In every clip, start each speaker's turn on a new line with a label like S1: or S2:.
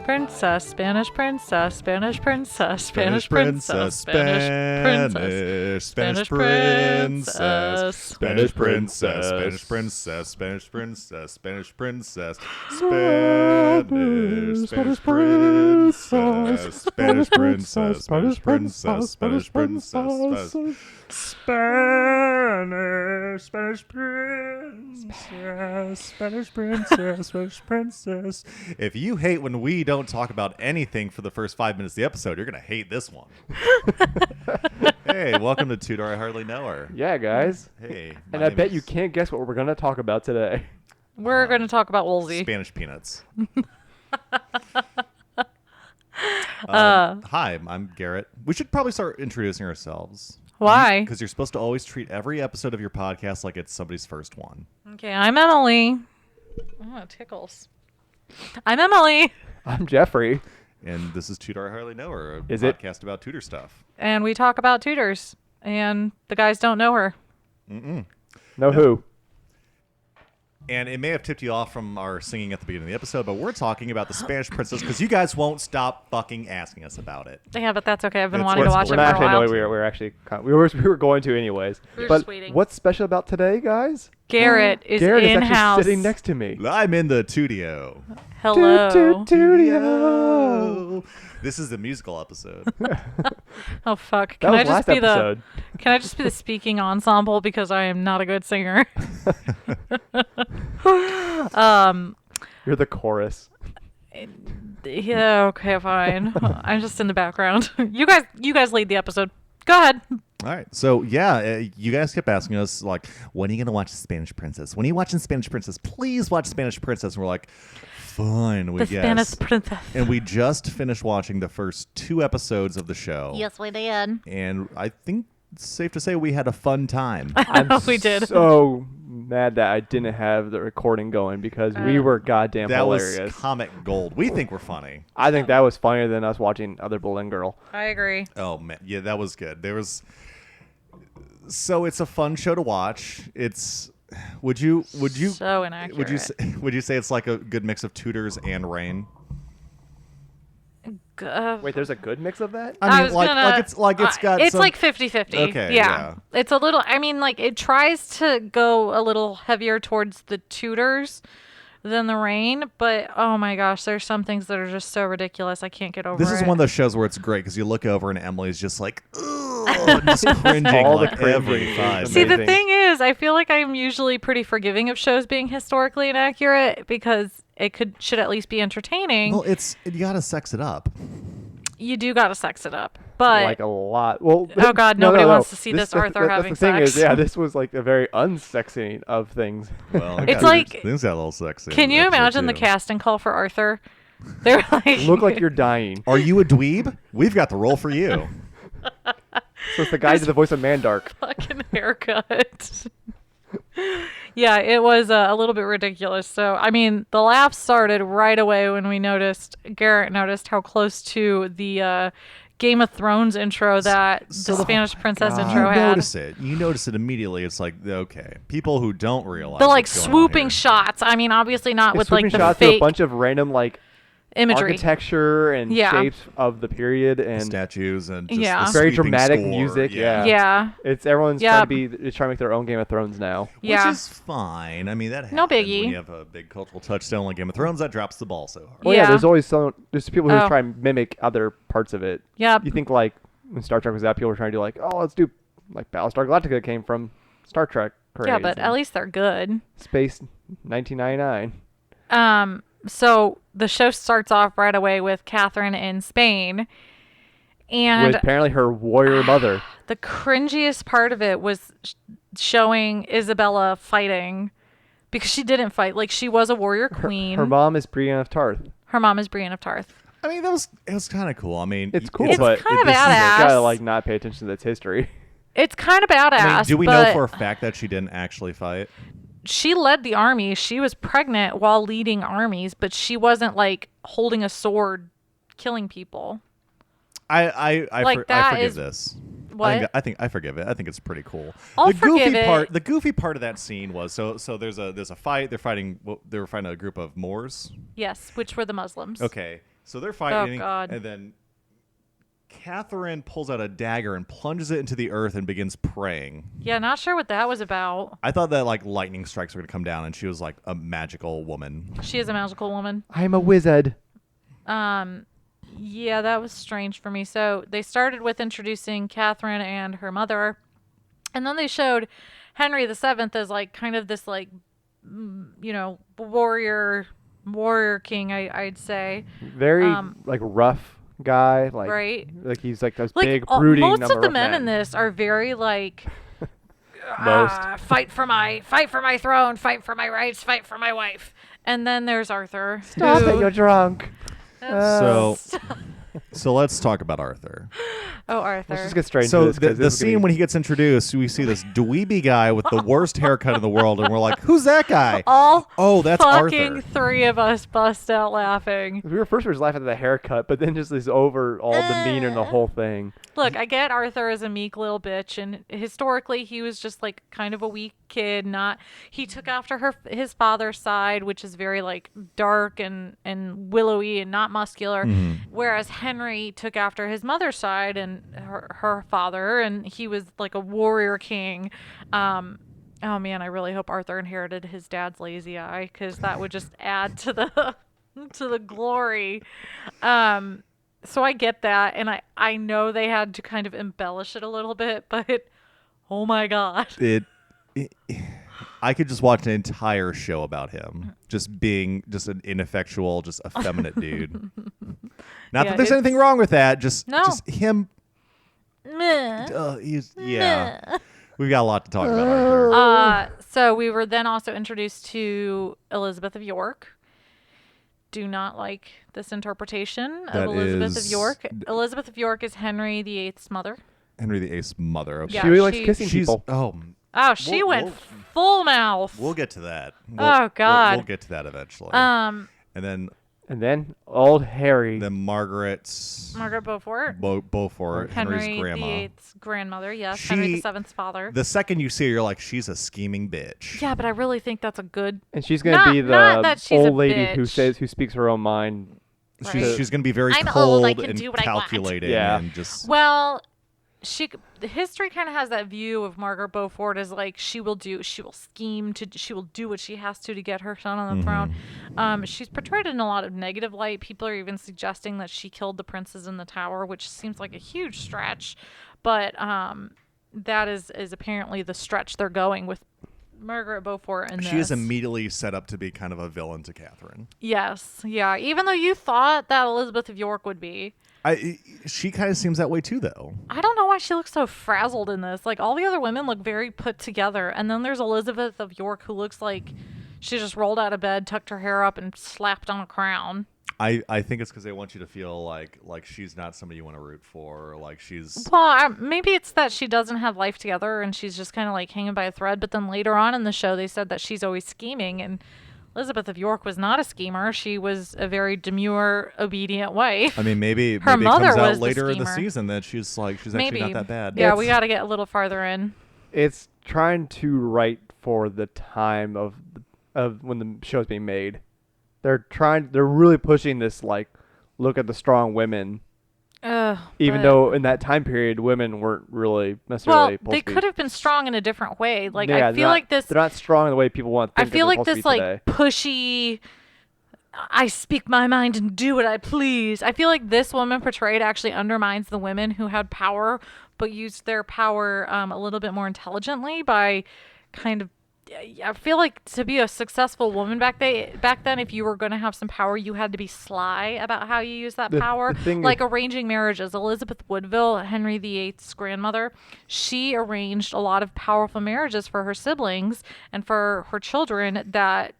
S1: Princess, Spanish princess, Spanish princess,
S2: Spanish
S1: Spanish
S2: princess,
S1: princess, Spanish princess,
S2: Spanish princess, Spanish princess, Spanish princess, Spanish princess, Spanish princess, Spanish princess, Spanish princess, Spanish princess, Spanish princess, Spanish princess, Spanish princess. If you hate when we don't talk about anything for the first 5 minutes of the episode, you're gonna hate this one. Hey, welcome to Tudor. I Hardly Know Her.
S3: Yeah, guys.
S2: Hey,
S3: And I bet you can't guess what we're going to talk about today.
S1: We're going to talk about Woolsey.
S2: Spanish peanuts. Hi, I'm Garrett. We should probably start introducing ourselves.
S1: Why?
S2: Because you're supposed to always treat every episode of your podcast like it's somebody's first one.
S1: Okay, I'm Emily. Oh, it tickles. I'm Emily.
S3: I'm Jeffrey.
S2: And this is Tudor. I Hardly Know Her, a
S3: Is it?
S2: podcast about Tudor stuff.
S1: And we talk about tutors. And the guys don't know her.
S3: No who.
S2: And it may have tipped you off from our singing at the beginning of the episode, but we're talking about the Spanish princess because you guys won't stop fucking asking us about it.
S1: Yeah, but that's okay. I've been
S2: It's-
S1: wanting to watch
S3: We're
S1: it
S3: not
S1: for a
S3: actually.
S1: while.
S3: No, we're actually. We were going to anyways.
S1: We were
S3: but
S1: just waiting.
S3: what's special about today, guys?
S1: Garrett is
S3: Garrett is
S1: in-house.
S3: actually sitting next to me.
S2: I'm in the studio.
S1: Hello.
S3: Studio.
S2: This is the musical episode.
S1: Oh fuck!
S3: That was last episode.
S1: Can I just be the speaking ensemble because I am not a good singer?
S3: You're the chorus.
S1: Yeah. Okay. Fine. I'm just in the background. You guys lead the episode. Go ahead.
S2: All right. So, yeah, you guys kept asking us, like, when are you going to watch Spanish Princess? When are you watching Spanish Princess? Please watch Spanish Princess. And we're like, fine, we
S1: The
S2: guess.
S1: Spanish princess.
S2: And we just finished watching the first 2 episodes of the show.
S1: Yes, we did.
S2: And I think it's safe to say we had a fun time.
S1: We did.
S3: So mad that I didn't have the recording going because we were goddamn
S2: That
S3: hilarious.
S2: was comic gold. We think we're funny.
S3: I think that was funnier than us watching Other Bull and Girl.
S1: I agree.
S2: Oh, man. Yeah, that was good. So it's a fun show to watch. Would you
S1: So inaccurate.
S2: would you say it's like a good mix of Tudors and Rain?
S3: Wait, there's a good mix of that?
S2: I mean, it's got
S1: it's
S2: some,
S1: like 50-50.
S2: Okay,
S1: yeah.
S2: yeah.
S1: It's a little, I mean, like, it tries to go a little heavier towards the Tudors than the Rain, but oh my gosh, there's some things that are just so ridiculous. I can't get over
S2: This
S1: it.
S2: is one of those shows where it's great because you look over and Emily's just like, ugh, just cringing
S3: All the
S2: like every
S3: cringing.
S2: 5
S1: See,
S2: minutes.
S1: the thing is, I feel like I'm usually pretty forgiving of shows being historically inaccurate because it should at least be entertaining.
S2: Well, you gotta sex it up.
S1: You do gotta sex it up, but
S3: Like a lot. Well,
S1: Oh, God, nobody wants to see this Arthur
S3: that's
S1: having
S3: the thing
S1: sex.
S3: Is, yeah, this was like a very unsexing of things.
S2: Well,
S1: It's like-
S2: things got a little sexy.
S1: can
S2: in
S1: you
S2: episode
S1: imagine the
S2: 2.
S1: casting call for Arthur? They're like,
S3: Look like you're dying.
S2: Are you a dweeb? We've got the role for you.
S3: So it's the guy to the voice of Mandark.
S1: fucking haircut. Yeah, it was a little bit ridiculous. So, I mean, the laughs started right away when Garrett noticed how close to the Game of Thrones intro that the Spanish Princess intro had.
S2: You notice it immediately. It's like, okay, people who don't realize
S1: The like
S2: what's going on
S1: swooping
S2: here.
S1: shots. I mean, obviously not with like
S3: Swooping
S1: the
S3: shots to a
S1: fake
S3: bunch of random like
S1: imagery.
S3: architecture and
S1: Yeah.
S3: shapes of the period and
S2: statues and just
S1: Yeah.
S2: the
S3: Very
S2: sweeping
S3: dramatic
S2: score.
S3: music, yeah.
S1: Yeah.
S3: it's everyone's
S1: Yeah.
S3: trying to make their own Game of Thrones now.
S1: Yeah.
S2: Which is fine. I mean, that happens
S1: No biggie.
S2: when you have a big cultural touchstone like Game of Thrones. That drops the ball so hard.
S3: Well, yeah,
S1: Yeah.
S3: there's always there's people who
S1: Oh.
S3: try and mimic other parts of it.
S1: Yep.
S3: You think like when Star Trek was out, people were trying to do like, oh, let's do like Battlestar Galactica came from Star Trek.
S1: Yeah, but at least they're good.
S3: Space 1999.
S1: So the show starts off right away with Catherine in Spain. And
S3: With apparently her warrior mother.
S1: the cringiest part of it was showing Isabella fighting because she didn't fight. Like, she was a warrior queen.
S3: Her mom is Brienne of Tarth.
S1: Her mom is Brienne of Tarth.
S2: I mean, it was kind of cool. I mean,
S3: It's cool,
S1: It's
S3: but
S1: kind of
S3: this is-
S1: badass.
S3: You gotta like not pay attention to its history.
S1: It's kind of badass.
S2: I mean, do we
S1: but
S2: know for a fact that she didn't actually fight?
S1: she led the army. She was pregnant while leading armies, but she wasn't like holding a sword killing people.
S2: I
S1: Like, that
S2: forgive
S1: is-
S2: this.
S1: What?
S2: I think I forgive it. I think it's pretty cool.
S1: I'll
S2: the goofy
S1: forgive it.
S2: the goofy part of that scene was so there's a fight. They were fighting a group of Moors.
S1: Yes, which were the Muslims.
S2: Okay. So they're
S1: Oh,
S2: fighting,
S1: God.
S2: and then Catherine pulls out a dagger and plunges it into the earth and begins praying.
S1: Yeah, not sure what that was about.
S2: I thought that like lightning strikes were gonna come down, and she was like a magical woman.
S1: She is a magical woman.
S3: I'm a wizard.
S1: Yeah, that was strange for me. So they started with introducing Catherine and her mother, and then they showed Henry VII as like kind of this like, warrior king. I'd say.
S3: Very like rough guy. Like
S1: Right.
S3: Like he's like this
S1: Like
S3: big brooding
S1: most
S3: number
S1: of the
S3: of
S1: men in this are very like.
S3: Most.
S1: Fight for my throne, fight for my rights, fight for my wife. And then there's Arthur.
S3: Stop
S1: who-
S3: it, you're drunk.
S2: So let's talk about Arthur.
S1: Oh, Arthur.
S3: Let's just get straight
S2: So
S3: into this. 'cause
S2: the
S3: this is gonna
S2: scene
S3: be-
S2: when he gets introduced, we see this dweeby guy with the worst haircut in the world, and we're like, "Who's that guy?"
S1: All
S2: Oh, that's
S1: fucking
S2: Arthur.
S1: three of us bust out laughing.
S3: we were just laughing at the haircut, but then just this overall demeanor in the whole thing.
S1: Look, I get Arthur as a meek little bitch, and historically he was just like kind of a weak kid. He took after his father's side, which is very like dark and willowy and not muscular, whereas Henry took after his mother's side and her father, and he was like a warrior king. Oh man, I really hope Arthur inherited his dad's lazy eye, because that would just add to the to the glory. So I get that, and I know they had to kind of embellish it a little bit, but oh my god.
S2: I could just watch an entire show about him just being just an ineffectual, just effeminate dude. Not
S1: Yeah,
S2: that there's anything wrong with that. Just him.
S1: Meh.
S2: Yeah. We've got a lot to talk about Arthur.
S1: So we were then also introduced to Elizabeth of York. Do not like this interpretation
S2: That
S1: of Elizabeth
S2: is-
S1: of York. Elizabeth of York is Henry VIII's mother.
S2: Henry VIII's mother. Okay.
S1: Yeah,
S3: She really likes
S1: she-
S3: kissing
S2: She's
S3: people.
S1: Oh, she
S2: We'll-
S1: went
S2: we'll-
S1: full mouth.
S2: We'll get to that.
S1: Oh, God.
S2: We'll get to that eventually.
S1: Um,
S2: and
S3: then old Harry.
S2: then Margaret
S1: Margaret Beaufort.
S2: Beaufort, Henry's
S1: Henry
S2: grandma.
S1: VIII's grandmother. Yes,
S2: She-
S1: Henry VII's father.
S2: The second you see her, you're like, she's a scheming bitch.
S1: Yeah, but I really think that's a good.
S3: And she's gonna
S1: Not-
S3: be
S1: not that
S3: the
S1: she's a
S3: old lady who
S1: bitch.
S3: speaks her own mind.
S1: Right.
S2: She's going to be very
S1: I'm
S2: cold
S1: old, I can
S2: and
S1: do what I want.
S2: calculating
S3: Yeah.
S2: and just.
S1: Well, the history kind of has that view of Margaret Beaufort as like she will scheme she will do what she has to get her son on the throne. She's portrayed in a lot of negative light. People are even suggesting that she killed the princes in the tower, which seems like a huge stretch, but that is apparently the stretch they're going with Margaret Beaufort in this.
S2: She is immediately set up to be kind of a villain to Catherine.
S1: Yes, yeah. Even though you thought that Elizabeth of York would be.
S2: She kind of seems that way too, though.
S1: I don't know why she looks so frazzled in this. Like, all the other women look very put together. And then there's Elizabeth of York, who looks like she just rolled out of bed, tucked her hair up, and slapped on a crown.
S2: I think it's because they want you to feel like she's not somebody you want to root for, or like she's.
S1: Well, maybe it's that she doesn't have life together and she's just kind of like hanging by a thread. But then later on in the show, they said that she's always scheming. And Elizabeth of York was not a schemer. She was a very demure, obedient wife.
S2: I mean, maybe
S1: Her
S2: it
S1: mother
S2: comes out
S1: was the
S2: later in the
S1: schemer.
S2: season that she's actually
S1: Maybe.
S2: not that bad.
S1: Yeah, we got to get a little farther in.
S3: It's trying to write for the time of when the show's being made. They're really pushing this like look at the strong women. Even though in that time period women weren't really necessarily supposed
S1: they
S3: to be.
S1: could have been strong in a different way. Like,
S3: Yeah,
S1: I feel like this.
S3: They're not strong in the way people want to
S1: I
S3: think
S1: feel
S3: they're
S1: like
S3: supposed
S1: this
S3: to be
S1: like
S3: today.
S1: pushy. I speak my mind and do what I please. I feel like this woman portrayed actually undermines the women who had power, but used their power a little bit more intelligently by kind of. I feel like to be a successful woman back then, if you were going to have some power, you had to be sly about how you use that power.
S3: thing
S1: Like
S3: is-
S1: arranging marriages. Elizabeth Woodville, Henry VIII's grandmother, she arranged a lot of powerful marriages for her siblings and for her children that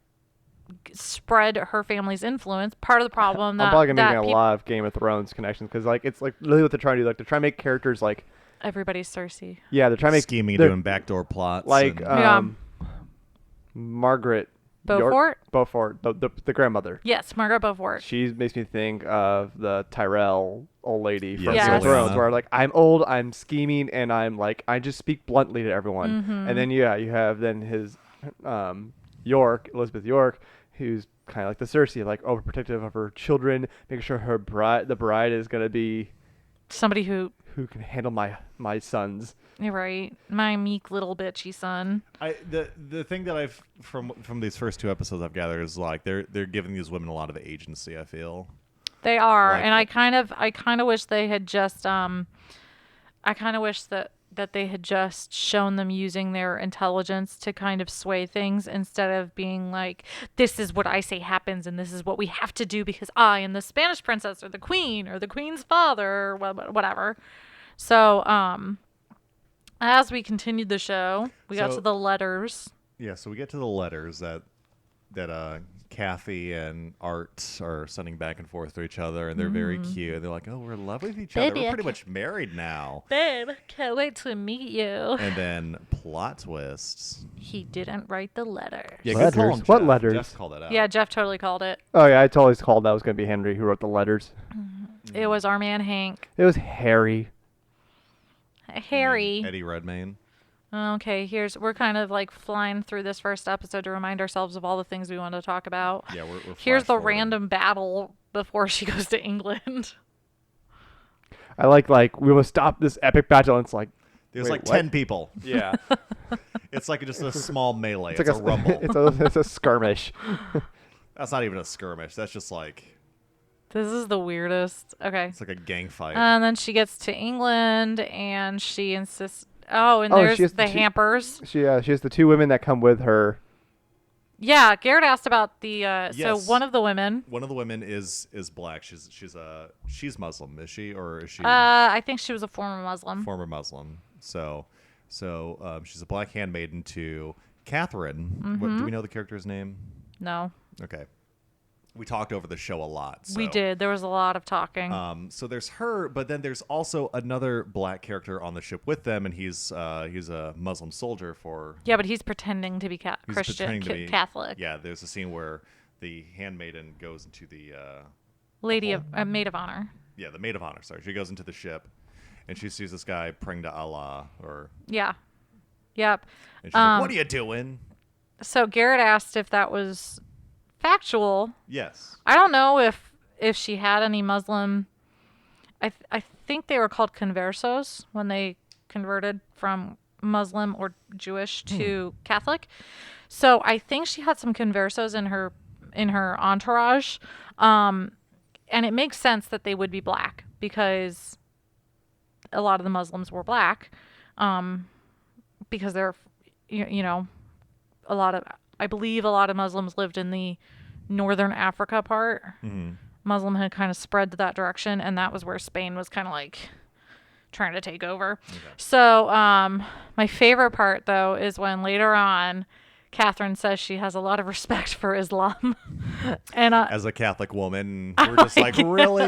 S1: spread her family's influence. Part of the problem that
S3: I'm probably gonna
S1: that
S3: make a
S1: peop-
S3: lot of Game of Thrones connections because like it's like really what they're trying to do. Like they're trying to make characters like
S1: everybody's Cersei.
S3: they're trying to make
S2: scheming,
S3: they're-
S2: doing backdoor plots.
S3: like
S2: and-
S1: Yeah.
S3: Margaret
S1: Beaufort?
S3: Beaufort, the grandmother.
S1: Yes, Margaret Beaufort.
S3: She makes me think of the Tyrell old lady from
S2: Yes.
S3: Game of
S1: Yes.
S3: Thrones, where like I'm old, I'm scheming, and I'm like I just speak bluntly to everyone.
S1: Mm-hmm.
S3: And then you have then his Elizabeth York, who's kind of like the Cersei, like overprotective of her children, making sure the bride is gonna be
S1: somebody who
S3: can handle my sons.
S1: You're right, my meek little bitchy son.
S2: The thing that I've from these first 2 episodes I've gathered is like they're giving these women a lot of agency. I feel
S1: they are,
S2: like,
S1: and I kind of wish they had just I kind of wish that they had just shown them using their intelligence to kind of sway things instead of being like, this is what I say happens and this is what we have to do because I am the Spanish princess or the queen or the queen's father or whatever. So, as we continued the show, we got to the letters.
S2: Yeah, so we get to the letters that Kathy and Art are sending back and forth to each other, and they're very cute. They're like, "Oh, we're in love with each other. We're pretty much married now."
S1: Babe, can't wait to meet you.
S2: And then plot twists.
S1: He didn't write the letter.
S2: Yeah,
S3: letters?
S2: good call,
S3: What
S2: Jeff.
S3: letters?
S2: Jeff called that out.
S1: Yeah, Jeff totally called it.
S3: Oh yeah, I totally called that was gonna be Henry who wrote the letters.
S1: It was our man Hank.
S3: It was Harry.
S1: Harry.
S2: Eddie Redmayne.
S1: Okay, we're kind of like flying through this first episode to remind ourselves of all the things we want to talk about.
S2: Yeah, we're
S1: Here's the
S2: flash-forwarding.
S1: random battle before she goes to England.
S3: I like we will stop this epic battle. And it's like
S2: There's
S3: wait,
S2: like
S3: what?
S2: 10 people.
S3: Yeah,
S2: It's like just a small melee.
S3: it's
S2: It's,
S3: like
S2: a rumble.
S3: it's a skirmish.
S2: That's not even a skirmish. That's just like
S1: This is the weirdest. Okay.
S2: it's like a gang fight.
S1: And then she gets to England and she insists. Oh, and
S3: Oh,
S1: there's
S3: she has
S1: the hampers.
S3: She has the 2 women that come with her.
S1: Yeah, Garrett asked about the. So
S2: Yes.
S1: one of the women.
S2: One of the women is black. She's Muslim, is she, or is she
S1: I think she was a former Muslim.
S2: former Muslim? So she's a black handmaiden to Catherine. What, do we know the character's name?
S1: No,
S2: Okay, we talked over the show a lot. So.
S1: we did. There was a lot of talking.
S2: So there's her, but then there's also another black character on the ship with them, and he's a Muslim soldier for.
S1: Yeah, but he's pretending to be
S2: He's
S1: Christian,
S2: pretending to be
S1: Catholic.
S2: Yeah, there's a scene where the handmaiden goes into the
S1: Maid of honor.
S2: the maid of honor. Sorry, she goes into the ship, and she sees this guy praying to Allah,
S1: Yeah. Yep.
S2: and she's like, "What are you doing?"
S1: So Garrett asked if that was factual.
S2: Yes.
S1: I don't know if she had any Muslim. I think they were called conversos when they converted from Muslim or Jewish to Catholic. So I think she had some conversos in her entourage, and it makes sense that they would be black because a lot of the Muslims were black, because they're I believe a lot of Muslims lived in the northern Africa part.
S2: Mm-hmm.
S1: Muslim had kind of spread to that direction, and that was where Spain was kind of like trying to take over.
S2: Okay.
S1: So my favorite part, though, is when later on Catherine says she has a lot of respect for Islam. And
S2: As a Catholic woman, we're just like, really?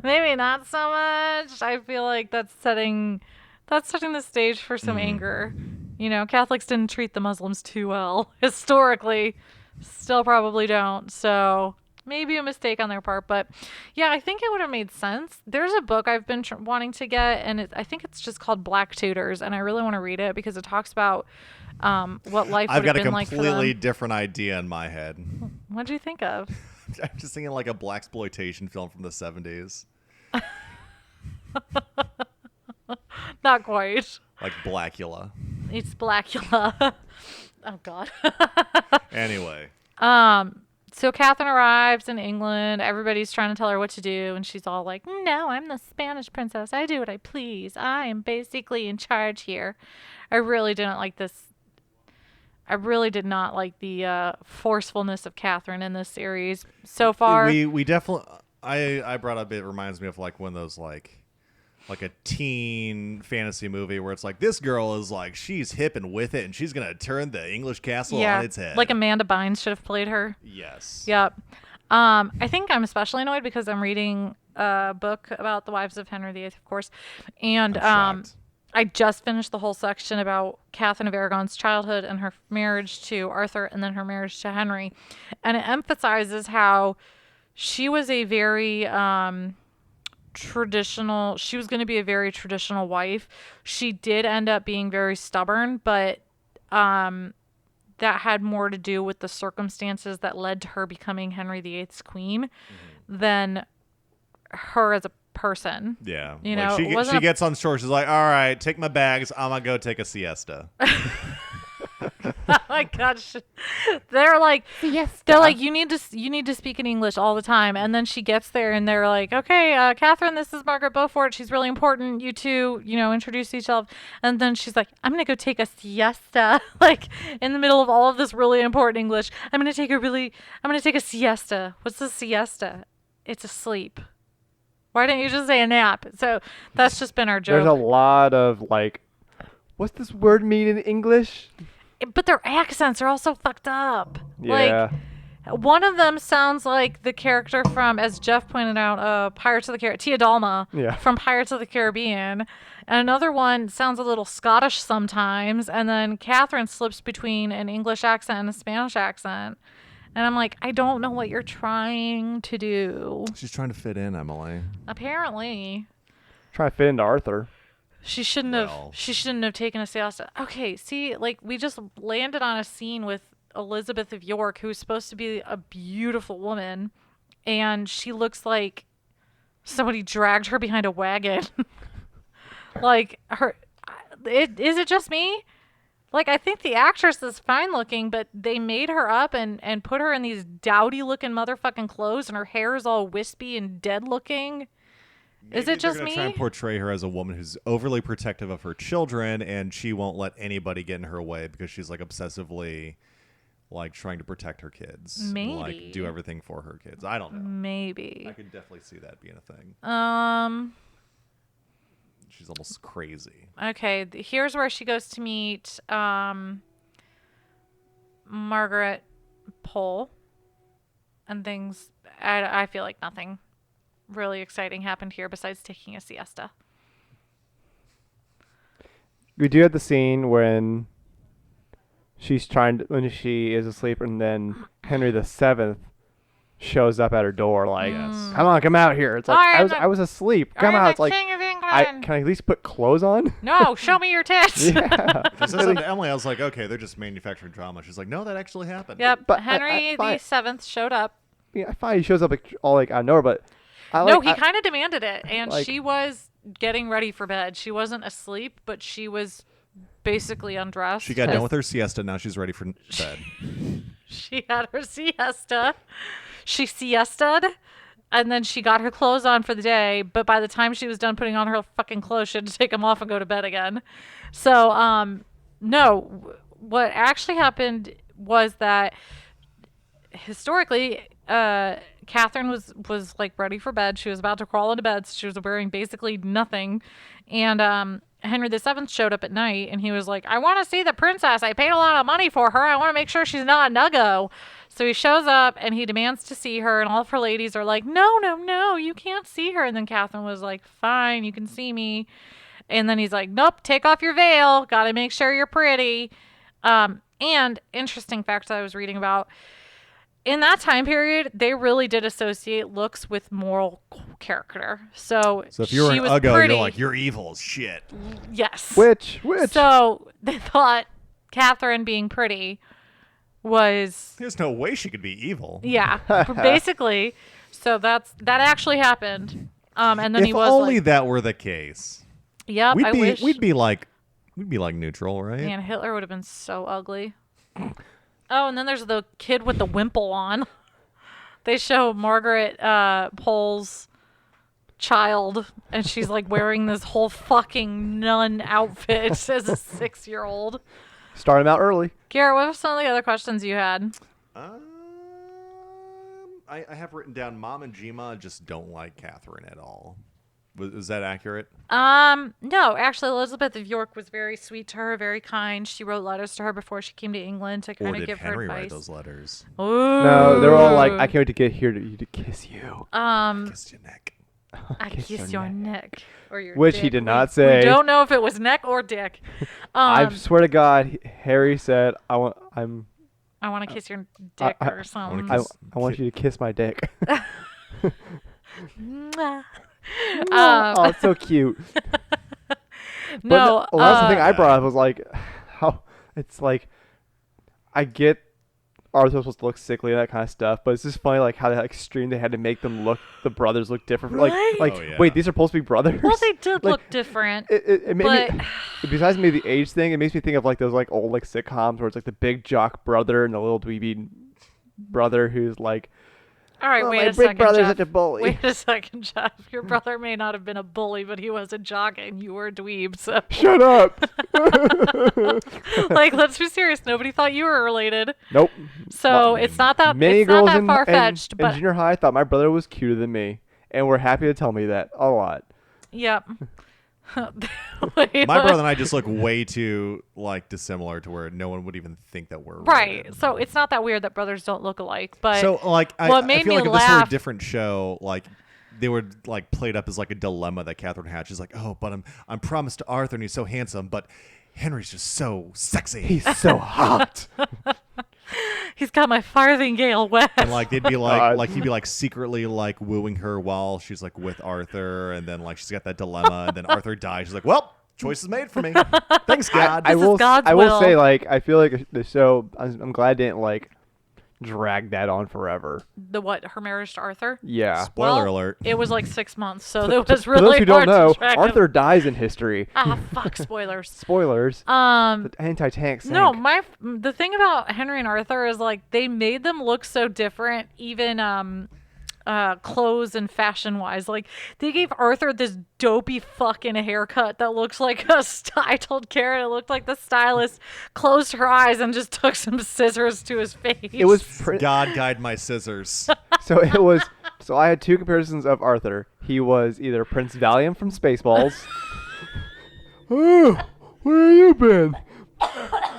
S1: Maybe not so much. I feel like that's setting the stage for some anger. Catholics didn't treat the Muslims too well historically. Still probably don't. So maybe a mistake on their part. But yeah, I think it would have made sense. There's a book I've been wanting to get, and I think it's just called Black Tudors, and I really want to read it because it talks about what life
S2: I've
S1: would have
S2: got a
S1: been like for them.
S2: completely different idea in my head.
S1: What do you think of?
S2: I'm just thinking like a blaxploitation film from the 70s.
S1: Not quite.
S2: Like Blackula.
S1: It's Blackula. Oh, God.
S2: Anyway.
S1: So Catherine arrives in England. Everybody's trying to tell her what to do, and she's all like, "No, I'm the Spanish princess. I do what I please. I am basically in charge here." I really didn't like this. I really did not like the forcefulness of Catherine in this series so far.
S2: We definitely. I brought up. It reminds me of like one of those like a teen fantasy movie where it's like this girl is like she's hip and with it, and she's gonna turn the English castle on its head.
S1: Like Amanda Bynes should have played her.
S2: Yes.
S1: Yep. I think I'm especially annoyed because I'm reading a book about the wives of Henry VIII, of course, and
S2: I'm shocked.
S1: I just finished the whole section about Catherine of Aragon's childhood and her marriage to Arthur and then her marriage to Henry. And it emphasizes how she was a very traditional, she was going to be a very traditional wife. She did end up being very stubborn, but that had more to do with the circumstances that led to her becoming Henry VIII's queen than her as a person.
S2: Yeah.
S1: You
S2: Like,
S1: know, it
S2: she
S1: wasn't
S2: gets on shore. She's like, all right, take my bags. I'm going to go take a siesta.
S1: Oh my gosh, they're like, you need to speak in English all the time. And then she gets there, and they're like, okay, Catherine, this is Margaret Beaufort. She's really important. You two, introduce yourself. And then she's like, I'm gonna go take a siesta, like in the middle of all of this really important English. I'm gonna take a siesta. What's a siesta? It's a sleep. Why didn't you just say a nap? So that's just been our joke.
S3: There's a lot of like, what's this word mean in English?
S1: But their accents are all so fucked up.
S3: Yeah.
S1: Like, one of them sounds like the character from, as Jeff pointed out, Pirates of the Caribbean, Tia Dalma from Pirates of the Caribbean. And another one sounds a little Scottish sometimes. And then Catherine slips between an English accent and a Spanish accent. And I'm like, I don't know what you're trying to do.
S2: She's trying to fit in, Emily.
S1: Apparently.
S3: Try to fit into Arthur.
S1: She shouldn't have taken a siesta. Okay, see, like, we just landed on a scene with Elizabeth of York, who's supposed to be a beautiful woman, and she looks like somebody dragged her behind a wagon. Like, is it just me? Like, I think the actress is fine looking, but they made her up and put her in these dowdy looking motherfucking clothes, and her hair is all wispy and dead looking.
S2: Maybe
S1: is it just me?
S2: Try and portray her as a woman who's overly protective of her children, and she won't let anybody get in her way because she's like obsessively like trying to protect her kids.
S1: Maybe.
S2: And, like, do everything for her kids. I don't know.
S1: Maybe.
S2: I could definitely see that being a thing. She's almost crazy.
S1: Okay, here's where she goes to meet Margaret Pole, and things. I feel like nothing really exciting happened here besides taking a siesta.
S3: We do have the scene when she is asleep, and then Henry VII shows up at her door like, come on, come out here. It's like, I was asleep. Come out. It's like, can I at least put clothes on?
S1: No, show me your tits.
S3: Yeah.
S2: She said something to Emily. I was like, okay, they're just manufacturing drama. She's like, no, that actually happened.
S1: Yep,
S3: But
S1: Henry VII showed up.
S3: Yeah, I find he shows up like, all like I know her, but
S1: he kind of demanded it, and like, she was getting ready for bed. She wasn't asleep, but she was basically undressed.
S2: She got done with her siesta. Now she's ready for bed.
S1: She had her siesta. She siesta'd, and then she got her clothes on for the day. But by the time she was done putting on her fucking clothes, she had to take them off and go to bed again. So, no, what actually happened was that historically, Catherine was like ready for bed. She was about to crawl into bed. So she was wearing basically nothing. And Henry VII showed up at night, and he was like, I want to see the princess. I paid a lot of money for her. I want to make sure she's not a nuggo. So he shows up, and he demands to see her, and all of her ladies are like, no, you can't see her. And then Catherine was like, fine, you can see me. And then he's like, nope, take off your veil. Got to make sure you're pretty. And interesting fact that I was reading about, in that time period, they really did associate looks with moral character. So
S2: if you were an uggo,
S1: pretty,
S2: you're like, you're evil as shit.
S1: Yes.
S3: Which?
S1: So they thought Catherine being pretty was...
S2: There's no way she could be evil.
S1: Yeah, basically. So that actually happened. And then
S2: if
S1: he was
S2: only
S1: like,
S2: that were the case.
S1: Yep, I wish.
S2: We'd be like neutral, right?
S1: Man, Hitler would have been so ugly. Oh, and then there's the kid with the wimple on. They show Margaret Pole's child, and she's like wearing this whole fucking nun outfit as a 6-year-old.
S3: Start him out early.
S1: Garrett, what were some of the other questions you had?
S2: I have written down Mom and Jima just don't like Catherine at all. Is that accurate?
S1: No, actually, Elizabeth of York was very sweet to her, very kind. She wrote letters to her before she came to England to kind of give her advice. Or did Henry write
S2: those letters?
S1: Ooh.
S3: No, they're all like, I can't wait to get here to kiss you.
S2: Kiss your neck.
S1: I kiss your neck. Or your
S3: Which
S1: dick.
S3: he did not say.
S1: We don't know if it was neck or dick.
S3: I swear to God, Harry said, I want
S1: to kiss your dick or something.
S3: I want you to kiss my dick.
S1: Oh,
S3: it's so cute.
S1: No,
S3: that's the thing I brought up was like, how it's like, I get Arthur's supposed to look sickly and that kind of stuff, but it's just funny like how extreme they had to make them look. The brothers look different.
S1: Right?
S2: Oh, yeah.
S3: Wait, these are supposed to be brothers?
S1: Well, they did
S3: Like,
S1: look different.
S3: It made
S1: but
S3: me, besides maybe the age thing, it makes me think of like those like old like sitcoms where it's like the big jock brother and the little dweeby brother who's like,
S1: all right,
S3: "Oh,
S1: wait
S3: my
S1: a
S3: big
S1: second,
S3: brother's
S1: Jeff.
S3: such a bully."
S1: Wait a second, Jeff. Your brother may not have been a bully, but he was a jock, and you were a dweeb. So,
S3: Shut up.
S1: like, let's be serious. Nobody thought you were related.
S3: Nope.
S1: So it's not that
S3: Many
S1: it's not
S3: girls
S1: that
S3: in
S1: far fetched.
S3: in
S1: But
S3: junior high thought my brother was cuter than me, and were happy to tell me that a lot.
S1: yep.
S2: My brother and I just look way too like dissimilar to where no one would even think that we're
S1: Right.
S2: related.
S1: So it's not that weird that brothers don't look alike. But
S2: So like I
S1: what made
S2: feel
S1: me
S2: like if this were a
S1: laugh-
S2: different show, like they would like play it up as like a dilemma that Catherine had. She's like, oh, but I'm promised to Arthur and he's so handsome, but Henry's just so sexy.
S3: He's so hot.
S1: he's got my farthingale wet.
S2: And like they'd be
S3: God.
S2: like he'd be like secretly like wooing her while she's like with Arthur, and then like she's got that dilemma, and then Arthur dies. She's like, well, choice is made for me. Thanks, God.
S1: This is God's
S3: I will
S1: will.
S3: say, like, I feel like the show, I'm glad it didn't, like, drag that on forever.
S1: The what? Her marriage to Arthur?
S3: Yeah.
S2: Spoiler
S1: Well,
S2: alert.
S1: It was like 6 months, so it was
S3: For
S1: really
S3: those who don't
S1: hard
S3: know,
S1: to track him.
S3: Arthur dies in history.
S1: Ah, fuck, spoilers.
S3: Spoilers.
S1: Um,
S3: The anti-tank sank.
S1: no, the thing about Henry and Arthur is like they made them look so different, even clothes and fashion wise. Like they gave Arthur this dopey fucking haircut that looks like I told Karen it looked like the stylist closed her eyes and just took some scissors to his face.
S3: It was
S2: God guide my scissors.
S3: So I had two comparisons of Arthur. He was either Prince Valium from Spaceballs. Oh, where you been?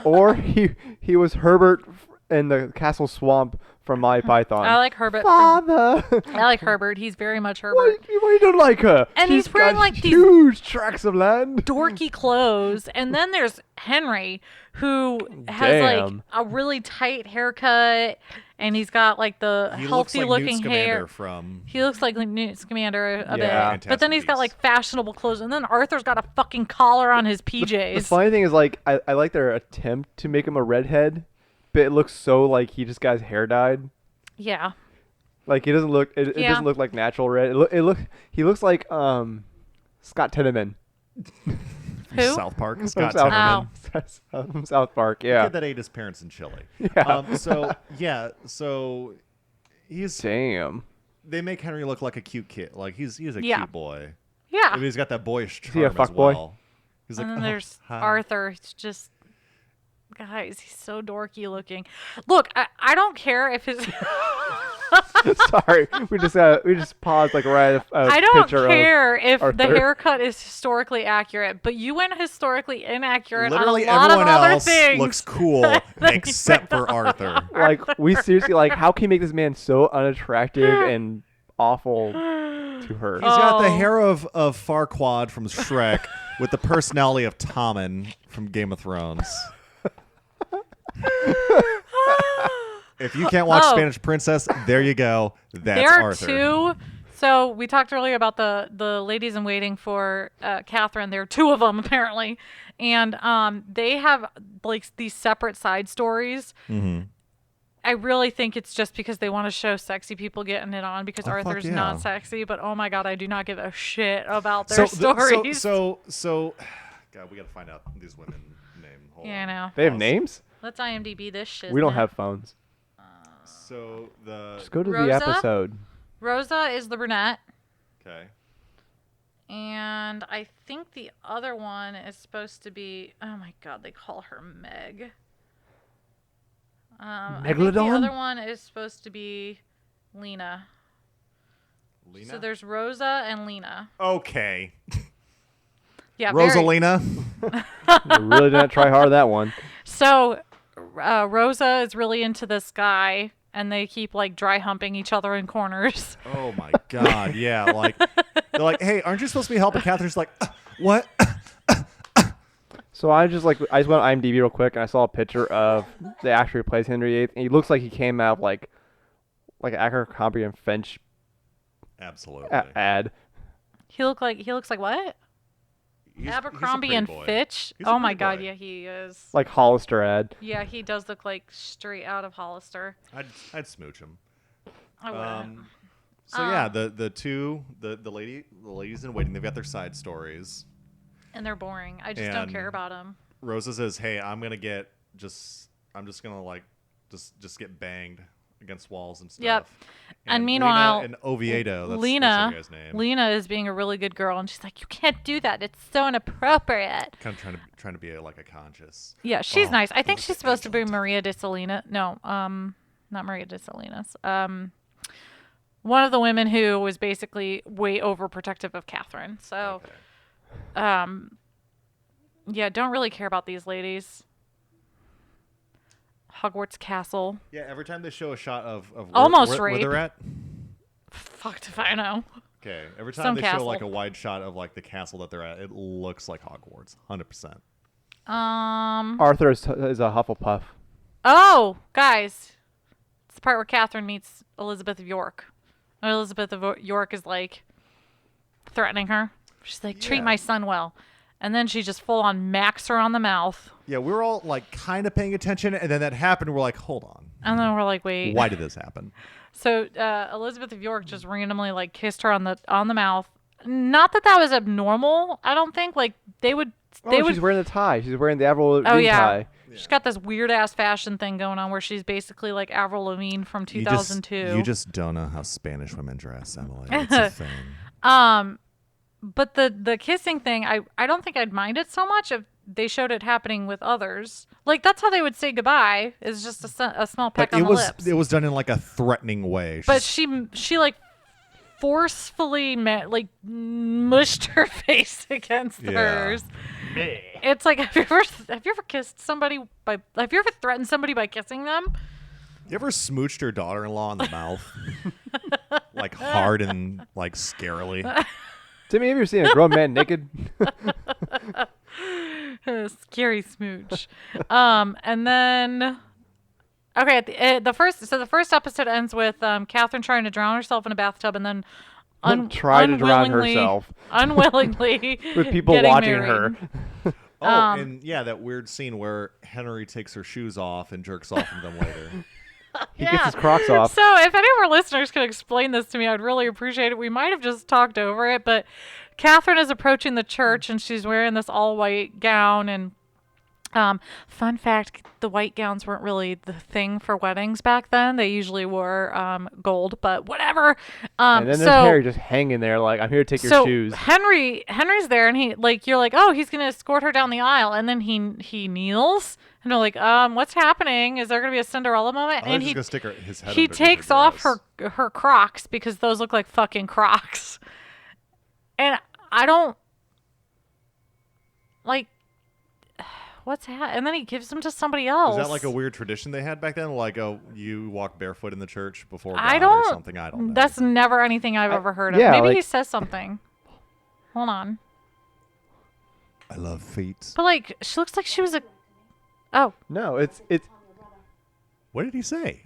S3: Or he was Herbert in the Castle Swamp from My Python.
S1: I like Herbert.
S3: Father.
S1: I like Herbert. He's very much
S3: Why,
S1: Herbert.
S3: why you don't like her?
S1: And
S3: She's
S1: he's wearing,
S3: got
S1: like, these
S3: huge tracts of land.
S1: Dorky clothes, and then there's Henry, who has like
S3: Damn.
S1: a really tight haircut, and he's got like the
S2: He looks
S1: healthy
S2: like
S1: looking
S2: Newt Scamander
S1: hair.
S2: from
S1: He looks like Newt Scamander a
S3: Yeah.
S1: bit, but then he's got
S2: Fantastic
S1: like fashionable clothes, and then Arthur's got a fucking collar on his PJs.
S3: The funny thing is, like, I like their attempt to make him a redhead, but it looks so like he just got his hair dyed.
S1: Yeah,
S3: Like he doesn't look. It
S1: Yeah.
S3: doesn't look like natural red. He looks like Scott Tenorman
S1: who?
S2: South Park.
S3: from
S2: Scott
S3: South,
S2: Tenorman.
S3: from South Park. Yeah.
S2: Kid that ate his parents in Chile.
S3: Yeah.
S2: So he's
S3: Damn.
S2: they make Henry look like a cute kid. Like he's a
S1: Yeah.
S2: cute boy.
S1: Yeah,
S2: I mean, he's got that boyish
S3: he a
S2: charm as
S3: fuck boy?
S2: well. He's like,
S1: and then
S2: "Oh,
S1: there's
S2: hi."
S1: Arthur. It's just. Guys, he's so dorky looking. Look, I don't care if his.
S3: Sorry, we just paused like right at a
S1: I don't
S3: picture
S1: care if the
S3: Arthur.
S1: haircut is historically accurate, but you went historically inaccurate
S2: Literally
S1: on a lot
S2: everyone
S1: of other
S2: else
S1: things.
S2: looks cool except for Arthur.
S3: Of, like we seriously like how can you make this man so unattractive and awful to her?
S2: He's got the
S1: Oh.
S2: hair of Farquaad from Shrek with the personality of Tommen from Game of Thrones. If you can't watch
S1: Oh.
S2: Spanish Princess, there you go. That's
S1: There are
S2: Arthur.
S1: two. So we talked earlier about the ladies in waiting for Catherine. There are two of them apparently, and they have like these separate side stories.
S2: Mm-hmm.
S1: I really think it's just because they want to show sexy people getting it on because
S2: Oh, fuck
S1: Arthur's
S2: yeah.
S1: not sexy. But oh my god, I do not give a shit about their stories.
S2: So, God, we got to find out these women name. Hold
S1: yeah, I
S2: on.
S1: know.
S3: They have
S2: Pause.
S3: names?
S1: Let's IMDb this shit.
S3: We don't have phones.
S2: So
S3: Just go to the
S1: Rosa?
S3: episode.
S1: Rosa is the brunette,
S2: okay.
S1: and I think the other one is supposed to be. Oh my god, they call her Meg. I think the
S3: Megalodon?
S1: other one is supposed to be Lena.
S2: Lena.
S1: So there's Rosa and Lena.
S2: Okay.
S1: Yeah, very-
S2: Rosalina.
S3: We really didn't try hard that one.
S1: So Rosa is really into this guy, and they keep like dry humping each other in corners.
S2: Oh my God. Yeah. Like they're like, hey, aren't you supposed to be helping Catherine's like, what?
S3: So I just went on IMDb real quick and I saw a picture of the actor who plays Henry VIII, and he looks like he came out of like an Abercrombie and Fitch
S2: Absolutely.
S3: ad.
S1: He looks like what? Abercrombie and
S2: boy.
S1: Fitch.
S2: He's a
S1: Oh my
S2: pretty
S1: God,
S2: boy.
S1: yeah, he is.
S3: Like Hollister ad.
S1: Yeah, he does look like straight out of Hollister.
S2: I'd smooch him.
S1: I wouldn't.
S2: So yeah, the ladies in waiting, they've got their side stories.
S1: And they're boring. I just don't care about them.
S2: Rosa says, "Hey, I'm just gonna like just get banged against walls and stuff."
S1: Yep. And
S2: Lena
S1: meanwhile,
S2: and Oviedo, that's
S1: Lena
S2: the guy's name.
S1: Lena is being a really good girl, and she's like, "You can't do that. It's so inappropriate."
S2: Kind of trying to be like a conscious.
S1: Yeah, she's
S2: Oh,
S1: nice. I think
S2: look
S1: she's
S2: at
S1: supposed to be
S2: Angela.
S1: Maria de Salina. No, not Maria de Salinas. One of the women who was basically way overprotective of Catherine. So,
S2: Okay.
S1: yeah, don't really care about these ladies. Hogwarts Castle.
S2: Yeah, every time they show a shot of
S1: Almost
S2: where they're
S1: rape.
S2: at.
S1: Fucked if I know.
S2: Okay, every time
S1: Some
S2: they
S1: castle.
S2: show like a wide shot of like the castle that they're at, it looks like Hogwarts, 100%.
S3: Arthur is a Hufflepuff.
S1: Oh, guys. It's the part where Catherine meets Elizabeth of York. Elizabeth of York is like threatening her. She's like, treat
S2: Yeah.
S1: my son well. And then she just full on macks her on the mouth.
S2: Yeah, we were all like kind of paying attention, and then that happened. We're like, hold on,
S1: And then we're like, wait.
S2: why did this happen?
S1: So Elizabeth of York just randomly like kissed her on the mouth. Not that was abnormal. I don't think like they would.
S3: She's wearing the tie. She's wearing the Avril Lavigne
S1: Oh yeah.
S3: tie.
S1: She's got this weird ass fashion thing going on where she's basically like Avril Lavigne from 2002.
S2: You just don't know how Spanish women dress, Emily. It's a thing.
S1: But the kissing thing, I don't think I'd mind it so much if they showed it happening with others. Like that's how they would say goodbye. Is just a small peck
S2: But
S1: on
S2: it
S1: the
S2: was
S1: lips.
S2: it was done in like a threatening way.
S1: But she like forcefully mushed her face against
S2: Yeah.
S1: hers. It's like have you ever kissed somebody have you ever threatened somebody by kissing them?
S2: You ever smooched your daughter-in-law in the mouth, like hard and like scarily?
S3: Timmy, have you ever seen a grown man naked?
S1: Scary smooch. And then okay, the first episode ends with Catherine trying to drown herself in a bathtub and then
S3: Try to drown
S1: unwillingly-
S3: herself.
S1: unwillingly
S3: With people
S1: getting
S3: watching
S1: married.
S3: her.
S2: Oh, and yeah, that weird scene where Henry takes her shoes off and jerks off in them later.
S3: He gets his Crocs off.
S1: So if any of our listeners could explain this to me, I'd really appreciate it. We might have just talked over it, but Catherine is approaching the church and she's wearing this all white gown. And fun fact, the white gowns weren't really the thing for weddings back then. They usually wore gold, but whatever.
S3: And then there's Harry just hanging there like, I'm here to take your shoes.
S1: Henry's there and you're like, oh, he's going to escort her down the aisle. And then he kneels and they're like, what's happening? Is there going to be a Cinderella moment?
S2: And
S1: And
S2: he's gonna stick his head
S1: he
S2: underneath
S1: takes
S2: her
S1: off
S2: dress.
S1: her Crocs because those look like fucking Crocs. And I don't like what's that? And then he gives them to somebody else.
S2: Is that like a weird tradition they had back then? Like, oh, you walk barefoot in the church before God
S1: I
S2: or
S1: don't
S2: something? I don't know.
S1: That's never anything I've ever heard of.
S3: yeah,
S1: Maybe
S3: like-
S1: he says something. Hold on.
S2: I love feet.
S1: But like she looks like she was a Oh,
S3: No, it's
S2: What did he say?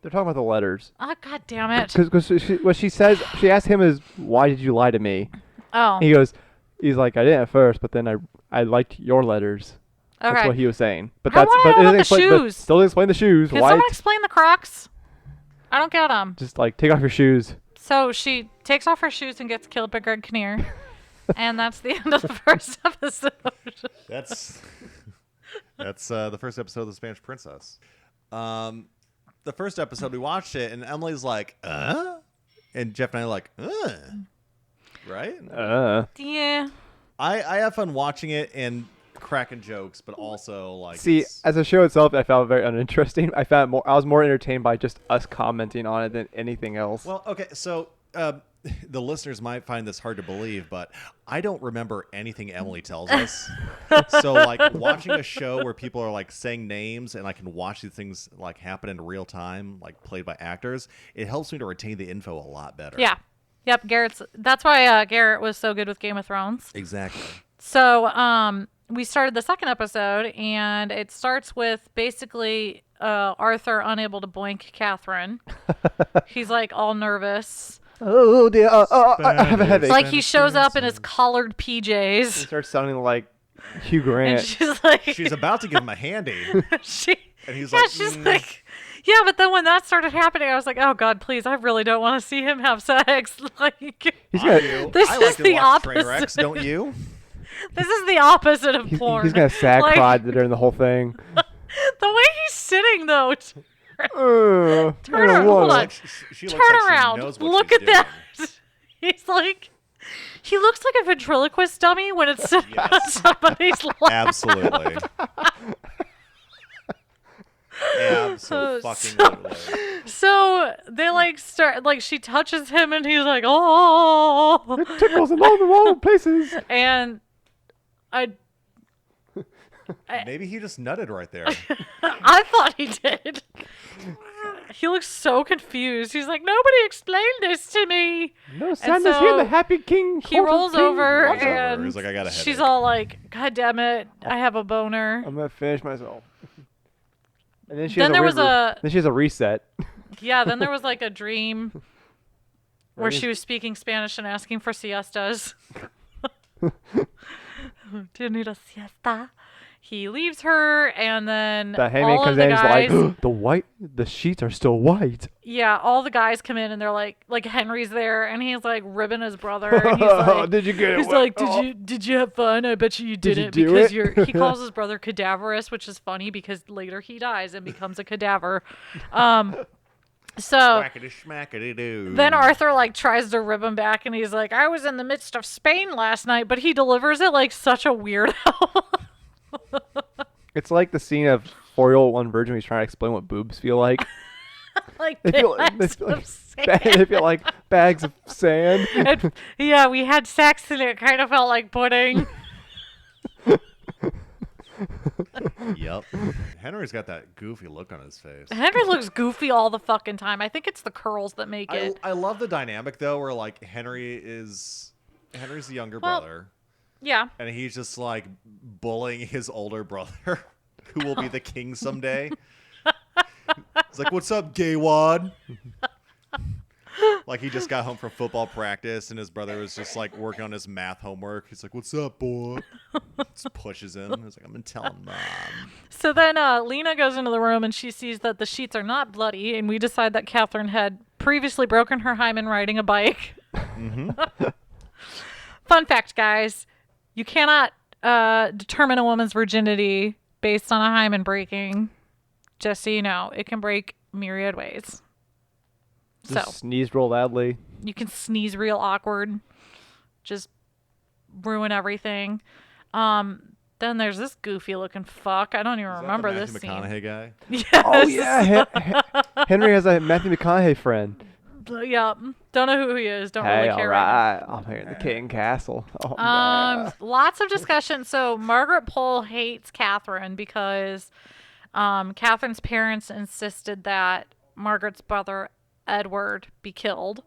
S3: they're talking about the letters.
S1: oh god damn it.
S3: Because what she says, she asks him is, why did you lie to me?
S1: Oh.
S3: He's like, I didn't at first, but then I liked your letters. That's
S1: Okay.
S3: what he was saying. But
S1: I
S3: that's
S1: wanna
S3: but
S1: know
S3: it
S1: about
S3: doesn't
S1: the
S3: explain, but
S1: shoes.
S3: still doesn't explain the shoes.
S1: Can
S3: Why?
S1: someone explain the Crocs? I don't get them.
S3: Just like take off your shoes.
S1: So she takes off her shoes and gets killed by Greg Kinnear. And that's the end of the first episode.
S2: That's the first episode of The Spanish Princess. The first episode we watched it, and Emily's like, and Jeff and I are like, right?
S1: Yeah.
S2: I have fun watching it and cracking jokes, but also like
S3: See,
S2: it's-
S3: as a show itself, I found it very uninteresting. I was more entertained by just us commenting on it than anything else.
S2: Well, okay, so the listeners might find this hard to believe, but I don't remember anything Emily tells us. So, like, watching a show where people are, like, saying names and I can watch these things, like, happen in real time, like, played by actors, it helps me to retain the info a lot better.
S1: Yeah. Yep, that's why Garrett was so good with Game of Thrones.
S2: Exactly.
S1: So, we started the second episode, and it starts with basically Arthur unable to boink Catherine. He's like all nervous.
S3: Oh dear, I have a headache.
S1: Like he shows up in his collared
S3: He
S1: PJs.
S3: starts sounding like Hugh
S1: And
S3: Grant.
S1: she's like,
S2: She's about to give him a handy,
S1: she,
S2: and he's
S1: yeah,
S2: like,
S1: she's like, yeah, but then when that started happening, I was like, oh God, please, I really don't want to see him have sex. Like,
S3: He's
S2: I
S3: got,
S2: do.
S1: This
S2: I
S1: is
S2: like to
S1: the
S2: watch train wrecks,
S1: opposite.
S2: don't you?
S1: this is the opposite of
S3: he's
S1: porn.
S3: gonna sag
S1: Like,
S3: cry during the whole thing.
S1: the way he's sitting though.
S3: Turn
S1: Turn around, hold on.
S2: She
S1: Turn
S2: looks like she
S1: around.
S2: knows what
S1: Look
S2: she's
S1: at that.
S2: doing.
S1: He's like, he looks like a ventriloquist dummy when it's sitting on
S2: Yes.
S1: somebody's lap.
S2: Absolutely.
S1: So-
S2: Absolutely.
S1: So they like start, like she touches him and he's like, oh,
S3: It tickles in all the wrong places.
S1: and I
S2: Maybe he just nutted right there.
S1: I thought he did. He looks so confused. He's like, nobody explained this to me.
S3: No sadness
S1: so
S3: here, the happy king.
S1: He
S3: court of
S1: rolls
S3: kings.
S1: over
S2: Rolls over.
S1: and
S2: He's like, I got a
S1: she's
S2: headache.
S1: all like, God damn it, I have a boner.
S3: I'm gonna finish myself. And then she
S1: Then
S3: has
S1: there was a
S3: Then she has a reset.
S1: yeah. Then there was like a dream where
S3: Right.
S1: she was speaking Spanish and asking for siestas. Do you need a siesta? He leaves her, and then
S3: The hangman
S1: all
S3: comes
S1: of the
S3: in and
S1: guys,
S3: is like, the sheets are still white.
S1: yeah, all the guys come in and they're like Henry's there, and he's like ribbing his brother. And he's like,
S3: Did you get it?
S1: he's
S3: wet?
S1: like,
S3: Oh.
S1: did you have fun? I bet you
S3: Did you
S1: didn't
S3: do
S1: because
S3: it?
S1: you're. He calls his brother cadaverous, which is funny because later he dies and becomes a cadaver. So
S2: Whackity schmackity doo.
S1: then Arthur like tries to rib him back, and he's like, I was in the midst of Spain last night, but he delivers it like such a weirdo.
S3: It's like the scene of 4-Year-Old One Virgin when he's trying to explain what boobs feel like.
S1: Like
S3: They feel,
S1: bags
S3: like,
S1: of sand.
S3: they feel like bags of sand.
S1: And, yeah, we had sex and it kind of felt like pudding.
S2: Yep. Henry's got that goofy look on his face.
S1: Henry looks goofy all the fucking time. I think it's the curls that make it.
S2: I love the dynamic though, where like Henry's the younger
S1: Well,
S2: brother,
S1: Yeah.
S2: and he's just like bullying his older brother, who will be the king someday. He's like, "What's up, gay wad?" Like he just got home from football practice, and his brother was just like working on his math homework. He's like, "What's up, boy?" Just pushes him. He's like, "I'm been telling mom."
S1: So then Lena goes into the room and she sees that the sheets are not bloody, and we decide that Catherine had previously broken her hymen riding a bike. Fun fact, guys. You cannot determine a woman's virginity based on a hymen breaking. Just so you know, it can break myriad ways.
S3: Just
S1: So
S3: sneezed real loudly.
S1: you can sneeze real awkward, just ruin everything. Then there's this goofy looking fuck. I don't even
S2: Is that
S1: remember
S2: the
S1: this
S2: Matthew
S1: scene.
S2: McConaughey guy?
S1: Yes.
S3: Oh yeah, Henry has a Matthew McConaughey friend.
S1: Yeah. Don't know who he is. Don't
S3: Hey,
S1: really
S3: all
S1: care. Right
S3: right, I'm here in the King Castle. Oh,
S1: now.
S3: man.
S1: Lots of discussion. So Margaret Pole hates Catherine because Catherine's parents insisted that Margaret's brother Edward be killed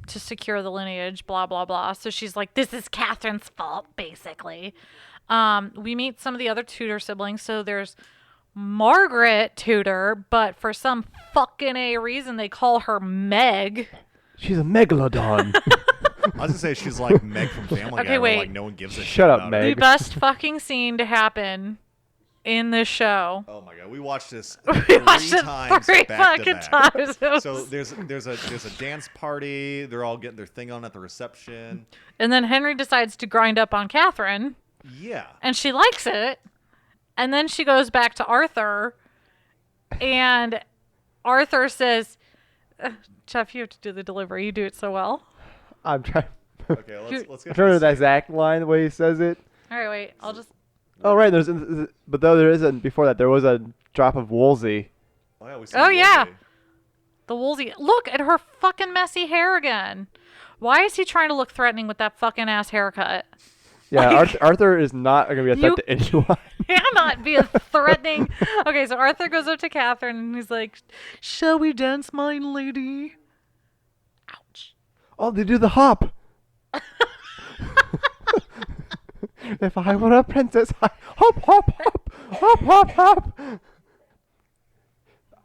S1: to secure the lineage. Blah blah blah. So she's like, this is Catherine's fault, basically. We meet some of the other Tudor siblings. So there's Margaret Tudor, but for some fucking A reason they call her Meg.
S3: She's a megalodon.
S2: I was gonna say she's like Meg from Family
S1: Okay,
S2: Guy, where
S1: wait.
S2: like no one gives a shit
S3: Shut up,
S2: about
S3: Meg.
S2: her.
S1: The best fucking scene to happen in this show.
S2: Oh my god, we watched this
S1: We watched
S2: three
S1: it
S2: times
S1: 3
S2: back to
S1: fucking
S2: back.
S1: times. It was-
S2: So there's a dance party. They're all getting their thing on at the reception.
S1: And then Henry decides to grind up on Catherine,
S2: Yeah.
S1: and she likes it. And then she goes back to Arthur, and Arthur says, Jeff, you have to do the delivery. You do it so well.
S3: I'm trying.
S2: Okay, let's
S3: I'm
S2: get
S3: trying to
S2: this.
S3: that exact line the way he says it.
S1: All right, wait. I'll just.
S3: Oh right, but though there isn't before that, there was a drop of Woolsey.
S2: Oh yeah, we see
S1: Oh, yeah.
S2: Woolsey.
S1: The Woolsey. Look at her fucking messy hair again. Why is he trying to look threatening with that fucking ass haircut?
S3: Yeah,
S1: Like-
S3: Arthur is not going to be a threat
S1: You-
S3: to anyone.
S1: Cannot be a threatening. Okay, so Arthur goes up to Catherine and he's like, "Shall we dance, my lady?" Ouch.
S3: Oh, they do the hop. If I were a princess, I hop, hop, hop, hop, hop, hop.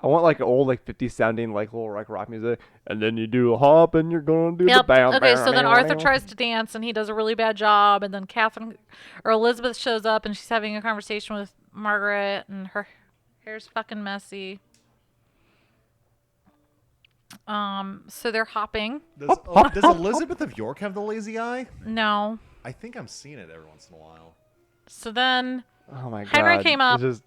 S3: I want like old like 50s sounding like little like rock music, and then you do a hop and you're gonna do the bounce.
S1: Okay, so then Arthur tries to dance and he does a really bad job, and then Catherine or Elizabeth shows up and she's having a conversation with Margaret, and her hair's fucking messy. So they're hopping.
S2: Does Elizabeth of York have the lazy eye?
S1: No.
S2: I think I'm seeing it every once in a while.
S1: So then
S3: Oh my god.
S1: Henry came up.
S3: It's just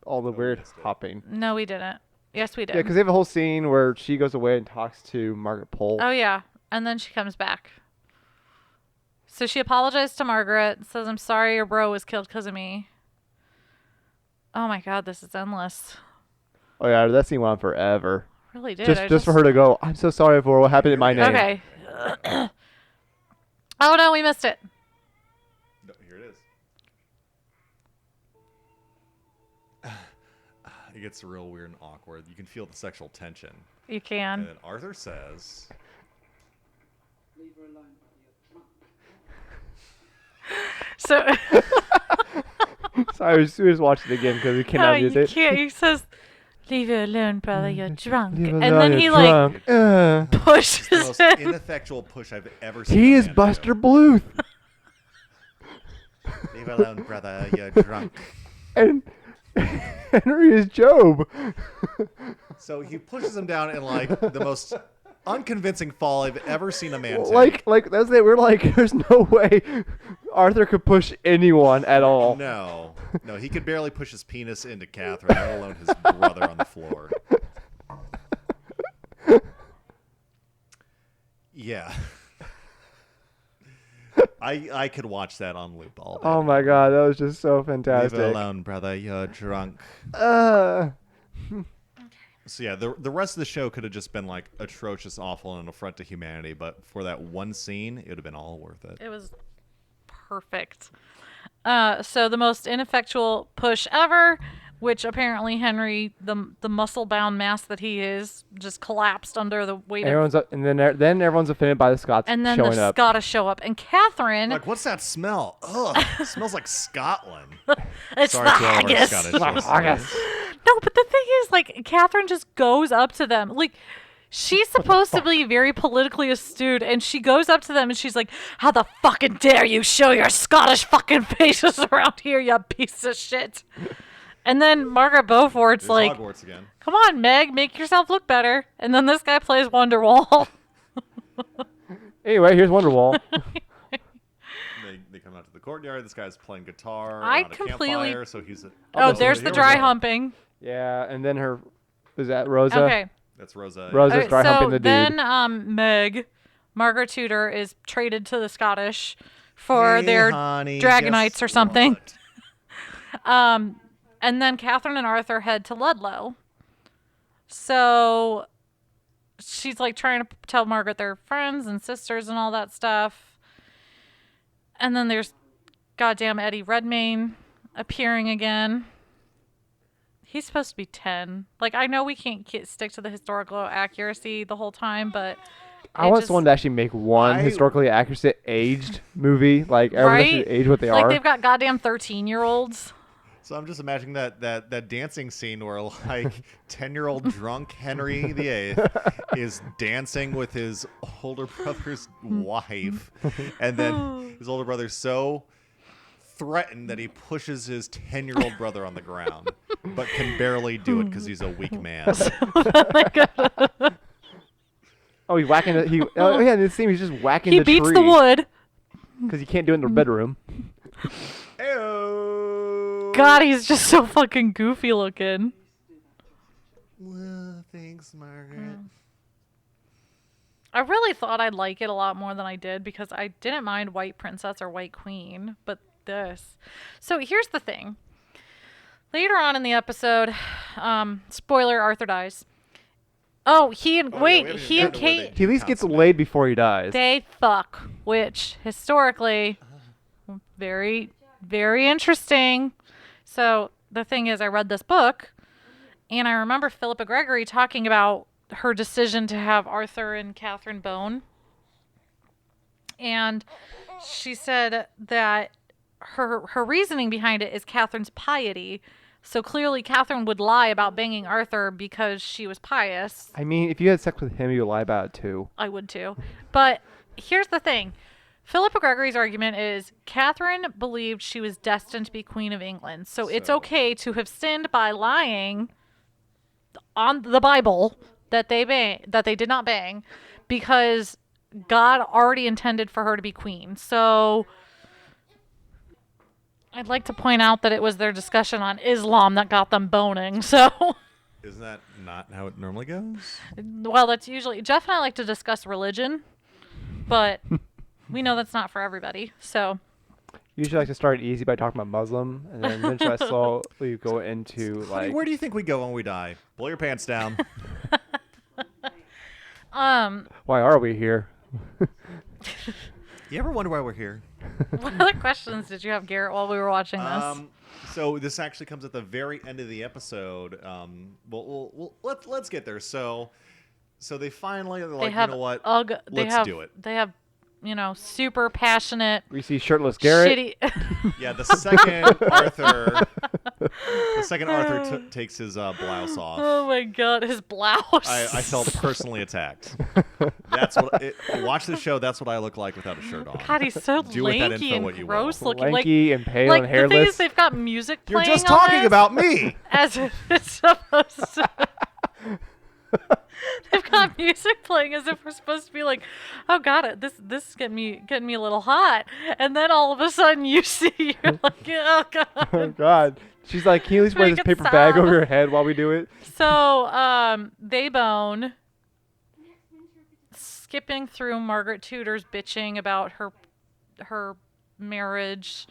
S3: all the weird hopping.
S1: No, we didn't. Yes, we did.
S3: Yeah, because they have a whole scene where she goes away and talks to Margaret Pole.
S1: Oh, yeah. And then she comes back. So she apologized to Margaret, says, I'm sorry your bro was killed because of me. Oh my god, this is endless.
S3: Oh yeah, that scene went on forever.
S1: Really did.
S3: Just for her to go, I'm so sorry for what happened in my name.
S1: Okay. Oh no, we missed it.
S2: No, here it is. It gets real weird and awkward. You can feel the sexual tension.
S1: You can.
S2: And then Arthur says,
S4: Leave her alone.
S1: So
S3: Sorry, we just watched it again because we
S1: no,
S3: cannot
S1: you
S3: use it.
S1: can't. He says, "Leave her alone, brother. You're drunk."
S3: Leave
S1: And
S3: her
S1: then
S3: alone,
S1: he
S3: you're
S1: like
S3: drunk.
S2: the
S1: pushes
S2: most
S1: him.
S2: ineffectual push I've ever seen.
S3: He
S2: a
S3: is
S2: man
S3: Buster
S2: do.
S3: Bluth,
S2: Leave her alone, brother. You're drunk.
S3: and Henry is Job.
S2: So he pushes him down in like the most unconvincing fall I've ever seen a man take.
S3: Like that's it. We're like, there's no way Arthur could push anyone at all.
S2: No, he could barely push his penis into Catherine, let alone his brother on the floor. Yeah. I could watch that on loop all day.
S3: Oh my god, that was just so
S2: Leave
S3: fantastic.
S2: her alone, brother. You're drunk. So yeah, the rest of the show could have just been like atrocious, awful, and an affront to humanity. But for that one scene, it would have been all worth it.
S1: It was perfect. So the most ineffectual push ever, which apparently Henry, the muscle-bound mass that he is, just collapsed under the weight of.
S3: Everyone's up, and then everyone's offended by the Scots
S1: And then
S3: showing
S1: the
S3: up.
S1: Scottish show up, and Catherine.
S2: Like, what's that smell? Ugh, it smells like Scotland.
S1: It's
S2: Sorry
S1: the
S2: to all of our
S1: haggis.
S2: Scottish
S3: Haggis.
S2: listeners.
S1: No, but the thing is, like, Catherine just goes up to them. Like, she's supposed to be very politically astute, and she goes up to them and she's like, how the fucking dare you show your Scottish fucking faces around here, you piece of shit. And then Margaret Beaufort's
S2: There's
S1: like,
S2: Hogwarts again.
S1: come on, Meg, make yourself look better. And then this guy plays Wonderwall.
S3: Anyway, here's Wonderwall.
S2: They come out to the courtyard. This guy's playing guitar
S1: I
S2: around a
S1: completely-
S2: campfire, so he's.
S1: Oh,
S3: so
S1: there's
S3: here
S1: the
S3: we
S1: dry
S3: go.
S1: humping.
S3: Yeah, and then is that Rosa?
S1: Okay.
S2: That's Rosa.
S3: Rosa's
S1: Okay,
S3: dry humping
S1: so
S3: the dude.
S1: then Meg, Margaret Tudor, is traded to the Scottish for their
S2: honey,
S1: Dragonites
S2: guess
S1: or something.
S2: what?
S1: And then Catherine and Arthur head to Ludlow. So she's like trying to tell Margaret they're friends and sisters and all that stuff. And then there's goddamn Eddie Redmayne appearing again. He's supposed to be 10. Like, I know we can't stick to the historical accuracy the whole time, but
S3: I want someone to actually make one historically accurate aged movie. Like, everyone
S1: Right?
S3: should age what they
S1: like
S3: are.
S1: they've got goddamn 13-year-olds.
S2: So I'm just imagining that dancing scene where like 10-year-old drunk Henry VIII is dancing with his older brother's wife, and then his older brother's so threatened that he pushes his 10-year-old brother on the ground, but can barely do it because he's a weak man.
S3: Oh, he's whacking it. Oh, yeah, in this scene, he's just whacking
S1: He
S3: the
S1: beats
S3: tree.
S1: the wood.
S3: Because he can't do it in the bedroom.
S2: Ew.
S1: God, he's just so fucking goofy looking.
S2: Well, thanks, Margaret.
S1: I really thought I'd like it a lot more than I did because I didn't mind White Princess or White Queen, but this. So here's the thing. Later on in the episode, spoiler, Arthur dies. Oh, he and Kate,
S3: He at least gets laid before he dies.
S1: they fuck, which historically, very, very interesting. So the thing is, I read this book, and I remember Philippa Gregory talking about her decision to have Arthur and Catherine bone. And she said that her reasoning behind it is Catherine's piety. So clearly Catherine would lie about banging Arthur because she was pious.
S3: I mean, if you had sex with him, you'd lie about it too.
S1: I would too. But here's the thing. Philippa Gregory's argument is Catherine believed she was destined to be Queen of England. So it's okay to have sinned by lying on the Bible that they did not bang, because God already intended for her to be queen. So I'd like to point out that it was their discussion on Islam that got them boning. So
S2: Isn't that not how it normally goes?
S1: well, that's usually Jeff and I like to discuss religion, but we know that's not for everybody. So
S3: Usually I like to start easy by talking about Muslim, and then eventually I slowly go into
S2: Honey,
S3: like.
S2: where do you think we go when we die? Blow your pants down.
S3: Why are we here?
S2: You ever wonder why we're here?
S1: what other questions did you have, Garrett, while we were watching this?
S2: So this actually comes at the very end of the episode. Let's get there. So they finally are like, you know what? Let's do it.
S1: They have, super passionate,
S3: We see shirtless Garrett.
S1: shitty.
S2: Yeah, the second Arthur takes his blouse off.
S1: Oh my God, his blouse.
S2: I felt personally attacked. That's watch the show. That's what I look like without a shirt on.
S1: God, he's so
S2: Do with that
S1: lanky
S2: info
S1: and
S2: what you will.
S1: gross looking.
S3: Lanky and pale
S1: like
S3: and
S1: the thing
S3: hairless.
S1: is, they've got music
S2: You're
S1: playing.
S2: just
S1: on
S2: talking
S1: this,
S2: about me.
S1: as if it's supposed to. They've got music playing as if we're supposed to be like, oh God, this is getting me a little hot, and then all of a sudden you see, you're like, oh God.
S3: Oh God. She's like, can you at least wear
S1: Make
S3: this
S1: it
S3: paper bag
S1: stop.
S3: over your head while we do it?
S1: So they bone, skipping through Margaret Tudor's bitching about her marriage,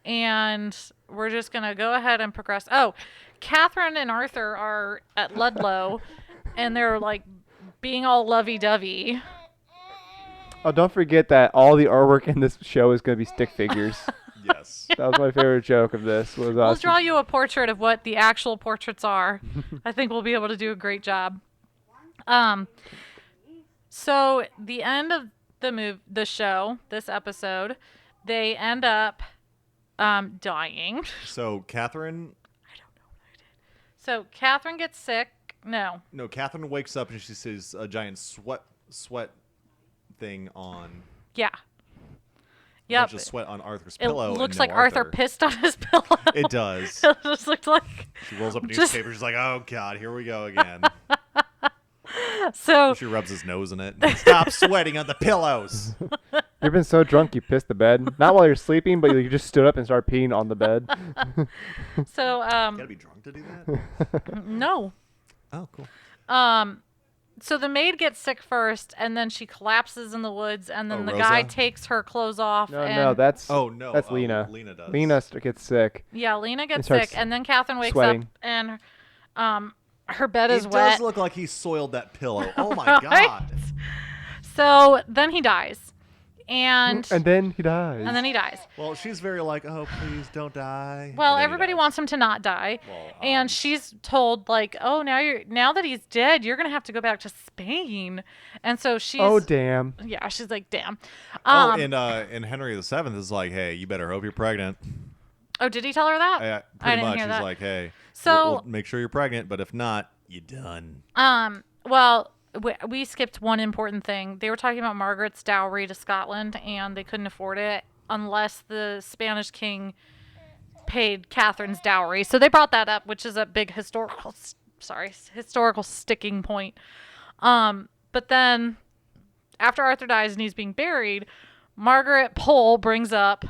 S1: and we're just gonna go ahead and progress. Oh, Catherine and Arthur are at Ludlow, and they're like being all lovey-dovey.
S3: Oh, don't forget that all the artwork in this show is going to be stick figures.
S2: Yes.
S3: That was my favorite joke of this. Was
S1: We'll
S3: us.
S1: draw you a portrait of what the actual portraits are. I think we'll be able to do a great job. So the end of the show, this episode, they end up dying.
S2: So Catherine.
S1: So Catherine gets sick. No.
S2: Catherine wakes up and she sees a giant sweat thing on.
S1: Yeah.
S2: A
S1: Yep.
S2: bunch of sweat on Arthur's
S1: It
S2: pillow. and
S1: looks
S2: no
S1: like Arthur pissed on his pillow.
S2: It does.
S1: It just looked like.
S2: She rolls up a
S1: Just-
S2: newspaper. She's like, "Oh God, here we go again."
S1: So
S2: She rubs his nose in it. Stop sweating on the pillows.
S3: You've been so drunk you pissed the bed. Not while you're sleeping, but you just stood up and started peeing on the bed.
S1: so
S2: You gotta be drunk to do that.
S1: no.
S2: Oh, cool.
S1: So the maid gets sick first, and then she collapses in the woods, and then
S2: Oh,
S1: the
S2: Rosa?
S1: guy takes her clothes off.
S3: No,
S1: and
S3: no, that's
S2: Oh no,
S3: that's Lena.
S2: Lena does.
S3: Lena gets sick.
S1: yeah, Lena gets
S3: starts
S1: sick, and then Catherine wakes
S3: sweating.
S1: up, and her bed
S2: It
S1: is
S2: does
S1: wet.
S2: look like he soiled that pillow. Oh my
S1: Right?
S2: God.
S1: So then he dies, and
S3: And then he dies.
S1: then he dies.
S2: Well, she's very like, "Oh, please don't die."
S1: Well,
S2: And then he
S1: everybody
S2: dies.
S1: wants him to not die,
S2: Well,
S1: and she's told like, "Oh, now that he's dead, you're gonna have to go back to Spain." And so she's
S3: Oh damn.
S1: yeah, she's like, "Damn."
S2: And Henry VII is like, "Hey, you better hope you're pregnant."
S1: Oh, did he tell her that?
S2: Pretty
S1: I didn't
S2: much.
S1: hear
S2: He's
S1: that.
S2: like, "Hey,
S1: So-
S2: we'll make sure you're pregnant, but if not, you're done."
S1: Well, we skipped one important thing. They were talking about Margaret's dowry to Scotland, and they couldn't afford it unless the Spanish king paid Catherine's dowry. So they brought that up, which is a big historical sticking point. But then after Arthur dies and he's being buried, Margaret Pole brings up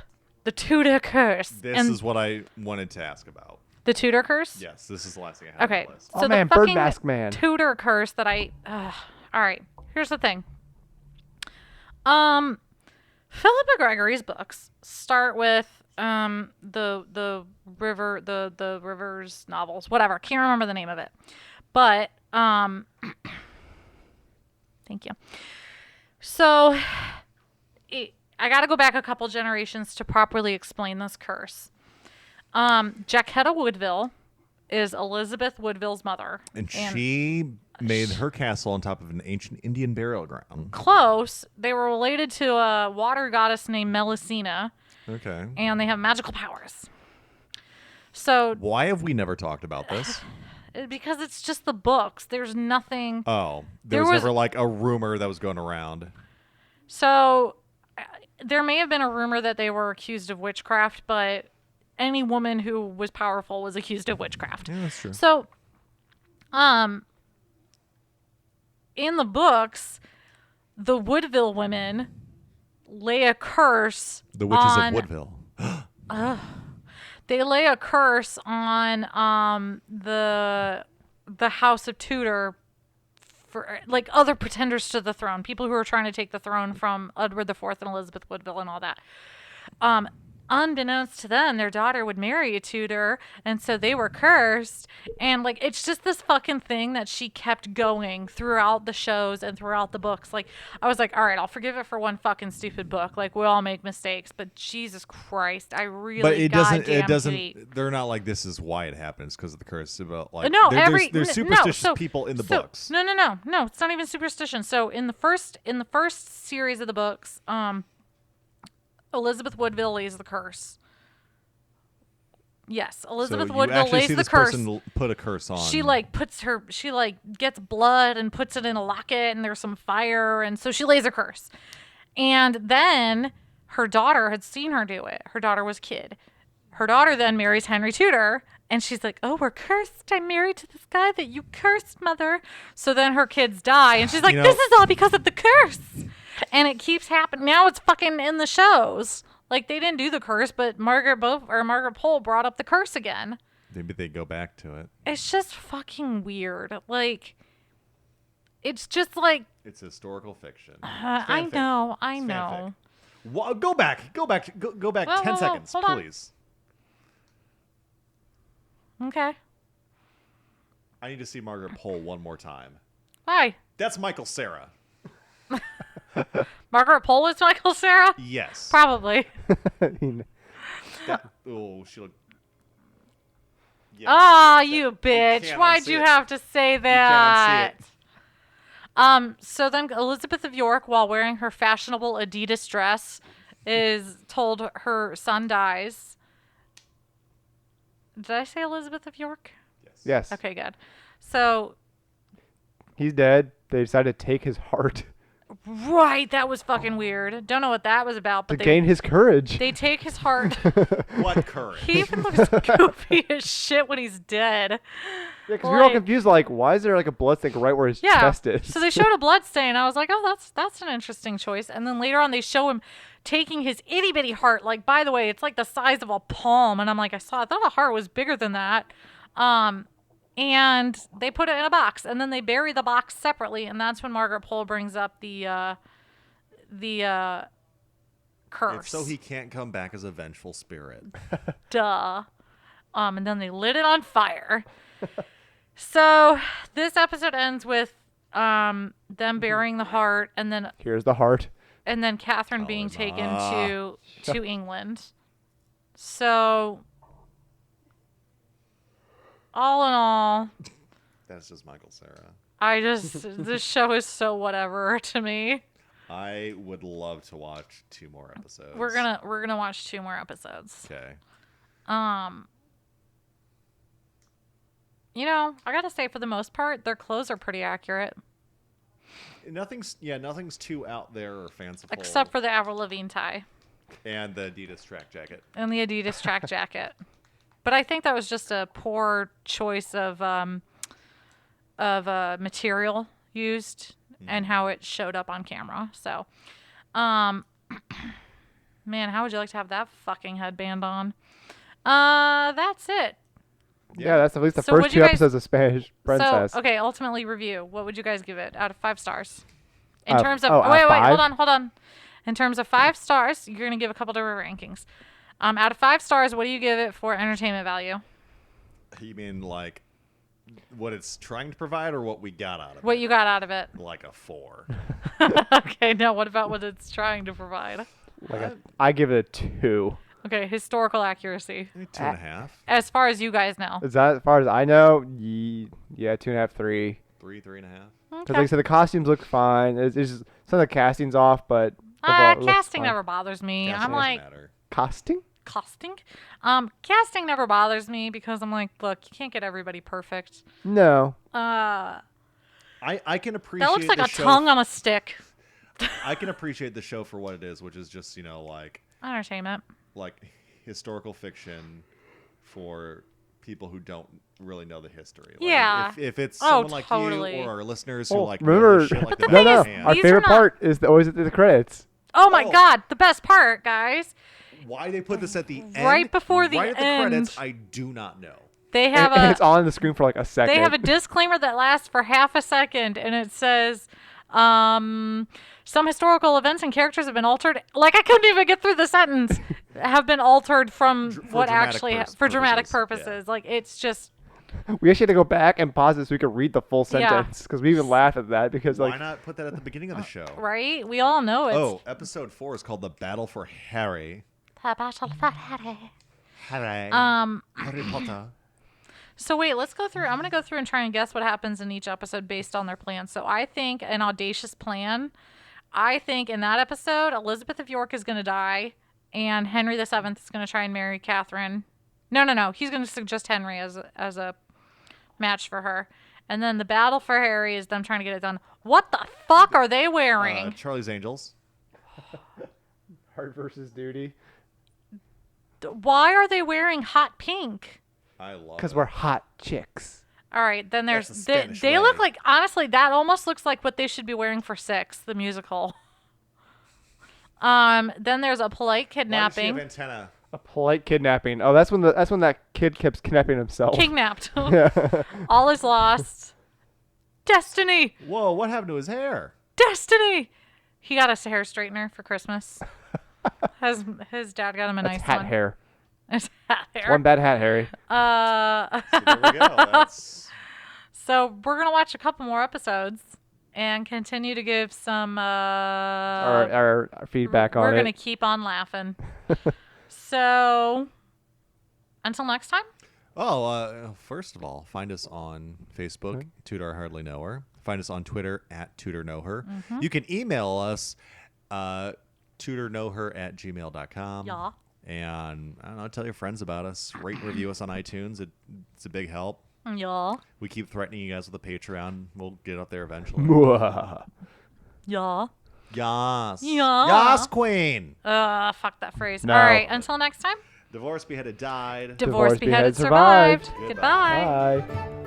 S1: the Tudor curse.
S2: This
S1: and
S2: is what I wanted to ask about.
S1: the Tudor curse?
S2: Yes, this is the last thing I have
S1: Okay.
S2: on the list.
S3: Oh,
S1: So
S3: man,
S1: the
S3: Bird
S1: fucking
S3: Mask Man.
S1: Tudor curse that all right, here's the thing. Philippa Gregory's books start with the Rivers novels, whatever. Can't remember the name of it. But thank you. So I got to go back a couple generations to properly explain this curse. Jacquetta Woodville is Elizabeth Woodville's mother.
S2: And she made her castle on top of an ancient Indian burial ground.
S1: Close. They were related to a water goddess named Melusina,
S2: Okay.
S1: and they have magical powers. So
S2: Why have we never talked about this?
S1: because it's just the books. There's nothing.
S2: Oh,
S1: There
S2: there was
S1: was-
S2: never like a rumor that was going around.
S1: So there may have been a rumor that they were accused of witchcraft, but any woman who was powerful was accused of witchcraft.
S2: Yeah, that's true.
S1: So, in the books, the Woodville women lay a curse.
S2: The Witches
S1: on,
S2: of Woodville.
S1: They lay a curse on the House of Tudor for like other pretenders to the throne, people who are trying to take the throne from Edward IV and Elizabeth Woodville and all that. Unbeknownst to them, their daughter would marry a Tudor, and so they were cursed. And like, it's just this fucking thing that she kept going throughout the shows and throughout the books. Like, I was like, all right, I'll forgive it for one fucking stupid book. Like, we all make mistakes, but Jesus Christ, I really
S2: But it doesn't.
S1: goddamn
S2: It doesn't.
S1: hate.
S2: They're not like this is why it happens because of the curse. About like
S1: No,
S2: there's superstitious people in the books.
S1: No, it's not even superstition. So in the first series of the books, Elizabeth Woodville lays the curse. Yes, Elizabeth
S2: so you
S1: Woodville
S2: actually
S1: lays
S2: see
S1: the
S2: this
S1: curse.
S2: person put a curse on.
S1: She gets blood and puts it in a locket, and there's some fire, and so she lays a curse. And then her daughter had seen her do it. Her daughter was a kid. Her daughter then marries Henry Tudor, and she's like, "Oh, we're cursed. I'm married to this guy that you cursed, mother." So then her kids die, and she's like, "This is all because of the curse." And it keeps happening. Now it's fucking in the shows. Like, they didn't do the curse, but Margaret Pole brought up the curse again.
S2: Maybe they go back to it.
S1: It's just fucking weird. Like, it's just like,
S2: It's historical fiction.
S1: I know.
S2: Go back. Go back
S1: Whoa,
S2: 10
S1: whoa,
S2: seconds,
S1: hold on.
S2: please.
S1: Okay.
S2: I need to see Margaret Pole one more time.
S1: Why?
S2: That's Michael Cera.
S1: Margaret Pole is Michael Cera?
S2: Yes.
S1: Probably.
S2: She looked. Yeah.
S1: Ah, you bitch.
S2: can't
S1: Why'd
S2: unsee
S1: you
S2: it.
S1: have to say
S2: You
S1: that?
S2: can't unsee it.
S1: So then Elizabeth of York, while wearing her fashionable Adidas dress, is told her son dies. Did I say Elizabeth of York?
S3: Yes.
S1: Okay, good. So,
S3: He's dead. They decided to take his heart
S1: right, that was fucking weird. Don't know what that was about,
S3: to
S1: but
S3: gain his courage.
S1: they take his heart.
S2: What courage?
S1: He even looks goofy as shit when he's dead.
S3: Yeah, because we were all
S1: like-
S3: confused. Like, why is there like a blood stain right where his
S1: Yeah.
S3: chest is?
S1: So they showed a blood stain. I was like, oh, that's an interesting choice. And then later on, they show him taking his itty bitty heart. Like, by the way, it's like the size of a palm. And I'm like, I thought a heart was bigger than that. And they put it in a box, and then they bury the box separately. And that's when Margaret Pole brings up the curse.
S2: It's so he can't come back as a vengeful spirit.
S1: Duh. And then they lit it on fire. So this episode ends with them burying the heart, and then
S3: Here's the heart.
S1: Catherine being
S2: Oliver.
S1: taken to England. So all in all,
S2: That's just Michael Cera.
S1: this show is so whatever to me.
S2: I would love to watch 2 more episodes.
S1: We're gonna watch 2 more episodes.
S2: Okay.
S1: You know, I gotta say, for the most part, their clothes are pretty accurate,
S2: Nothing's too out there or fanciful.
S1: except for the Avril Lavigne tie
S2: and the Adidas track jacket.
S1: and the Adidas track jacket. But I think that was just a poor choice of material used and how it showed up on camera. So, man, how would you like to have that fucking headband on? That's it.
S3: Yeah, that's at least the
S1: So
S3: first
S1: what'd
S3: 2
S1: you guys-
S3: episodes of Spanish Princess.
S1: So, okay, ultimately review. What would you guys give it out of 5 stars? In
S3: Out of-
S1: terms of
S3: out of
S1: wait,
S3: 5?
S1: hold on. In terms of 5 stars, you're gonna give a couple different rankings. Out of 5 stars, what do you give it for entertainment value?
S2: You mean like what it's trying to provide or what we got out of
S1: What
S2: it?
S1: you got out of it?
S2: Like a 4.
S1: Okay, now what about what it's trying to provide?
S3: I give it a 2.
S1: Okay, historical accuracy.
S2: Maybe 2.5.
S1: As far as you guys know.
S3: Is that as far as I know? Yeah, 2.5, 3.
S2: 3.5.
S3: Because like I said, the costumes look fine. It's just some of the casting's off, but overall it looks
S1: Casting
S3: fine.
S1: never bothers me.
S2: Casting
S1: I'm
S2: doesn't
S1: like,
S2: matter.
S3: Casting?
S1: casting. Casting never bothers me because I'm like, look, you can't get everybody perfect.
S3: No.
S2: I can appreciate
S1: That looks like
S2: the
S1: a
S2: show
S1: tongue on a stick.
S2: I can appreciate the show for what it is, which is just, like
S1: Entertainment.
S2: Historical fiction for people who don't really know the history.
S1: Yeah.
S2: If it's
S1: Oh,
S2: someone like
S1: totally.
S2: you or our listeners who
S3: Well,
S2: know
S3: remember,
S2: the shit like the
S1: the
S3: no,
S2: back
S3: no.
S2: of their hand.
S3: Our
S1: These are
S3: favorite
S1: not-
S3: part is always at the credits.
S1: Oh my
S2: Oh.
S1: God, the best part, guys.
S2: Why they put this at the end?
S1: Right before the
S2: right at the
S1: end.
S2: credits, I do not know.
S1: They have
S3: And
S1: a
S3: it's on the screen for like a second.
S1: they have a disclaimer that lasts for half a second, and it says, some historical events and characters have been altered. Like I couldn't even get through the sentence. Have been altered from
S2: For
S1: what
S2: dramatic
S1: actually for dramatic
S2: purposes,
S1: purposes. Like it's just
S3: We actually had to go back and pause it so we could read the full
S1: Yeah.
S3: sentence because we even laughed at that because
S2: Why
S3: like
S2: not put that at the beginning of the show?
S1: right. We all know it's
S2: Oh, episode 4 is called "The Battle for Harry." Harry. Harry Potter.
S1: So wait, let's go through. I'm going to go through and try and guess what happens in each episode based on their plan. So I think an audacious plan. I think in that episode, Elizabeth of York is going to die, and Henry VII is going to try and marry Catherine. No. He's going to suggest Henry as a match for her. And then the battle for Harry is them trying to get it done. What the fuck are they wearing?
S2: Charlie's Angels.
S3: Heart versus duty
S1: Why are they wearing hot pink?
S2: I love
S3: because
S2: it.
S3: we're hot chicks.
S1: All right, then there's
S2: That's the
S1: they,
S2: Spanish
S1: they look
S2: way.
S1: like honestly that almost looks like what they should be wearing for Six, the musical. Then there's a polite
S2: Why does she
S1: kidnapping.
S2: have antenna?
S3: A polite kidnapping. Oh, that's when that kid keeps kidnapping himself.
S1: Kidnapped.
S3: Yeah.
S1: All is lost. Destiny.
S2: Whoa! What happened to his hair?
S1: Destiny. He got a hair straightener for Christmas. His dad got him a
S3: That's
S1: nice
S3: hat
S1: one.
S3: hair.
S1: It's hat
S3: It's
S1: hair.
S3: one bad hat, Harry.
S2: So there we go. That's
S1: So we're gonna watch a couple more episodes and continue to give some.
S3: Our feedback on
S1: We're
S3: it.
S1: gonna keep on laughing. So until next time.
S2: first of all, find us on Facebook, Tudor Hardly Know Her. Find us on Twitter at Tudor Know Her.
S1: Mm-hmm.
S2: You can email us, tudorknowher@gmail.com.
S1: Yeah.
S2: And I don't know, tell your friends about us. Rate and review us on iTunes. It's a big help.
S1: Y'all.
S2: We keep threatening you guys with a Patreon. We'll get up there eventually.
S1: Y'all.
S2: Yas.
S1: Yeah.
S2: Yas, queen.
S1: Fuck that phrase.
S3: No.
S1: All right. Until next time.
S2: Divorced, beheaded, died.
S1: Divorced,
S3: Divorced,
S1: beheaded,
S3: beheaded,
S1: survived.
S3: survived.
S1: Goodbye.
S3: Bye.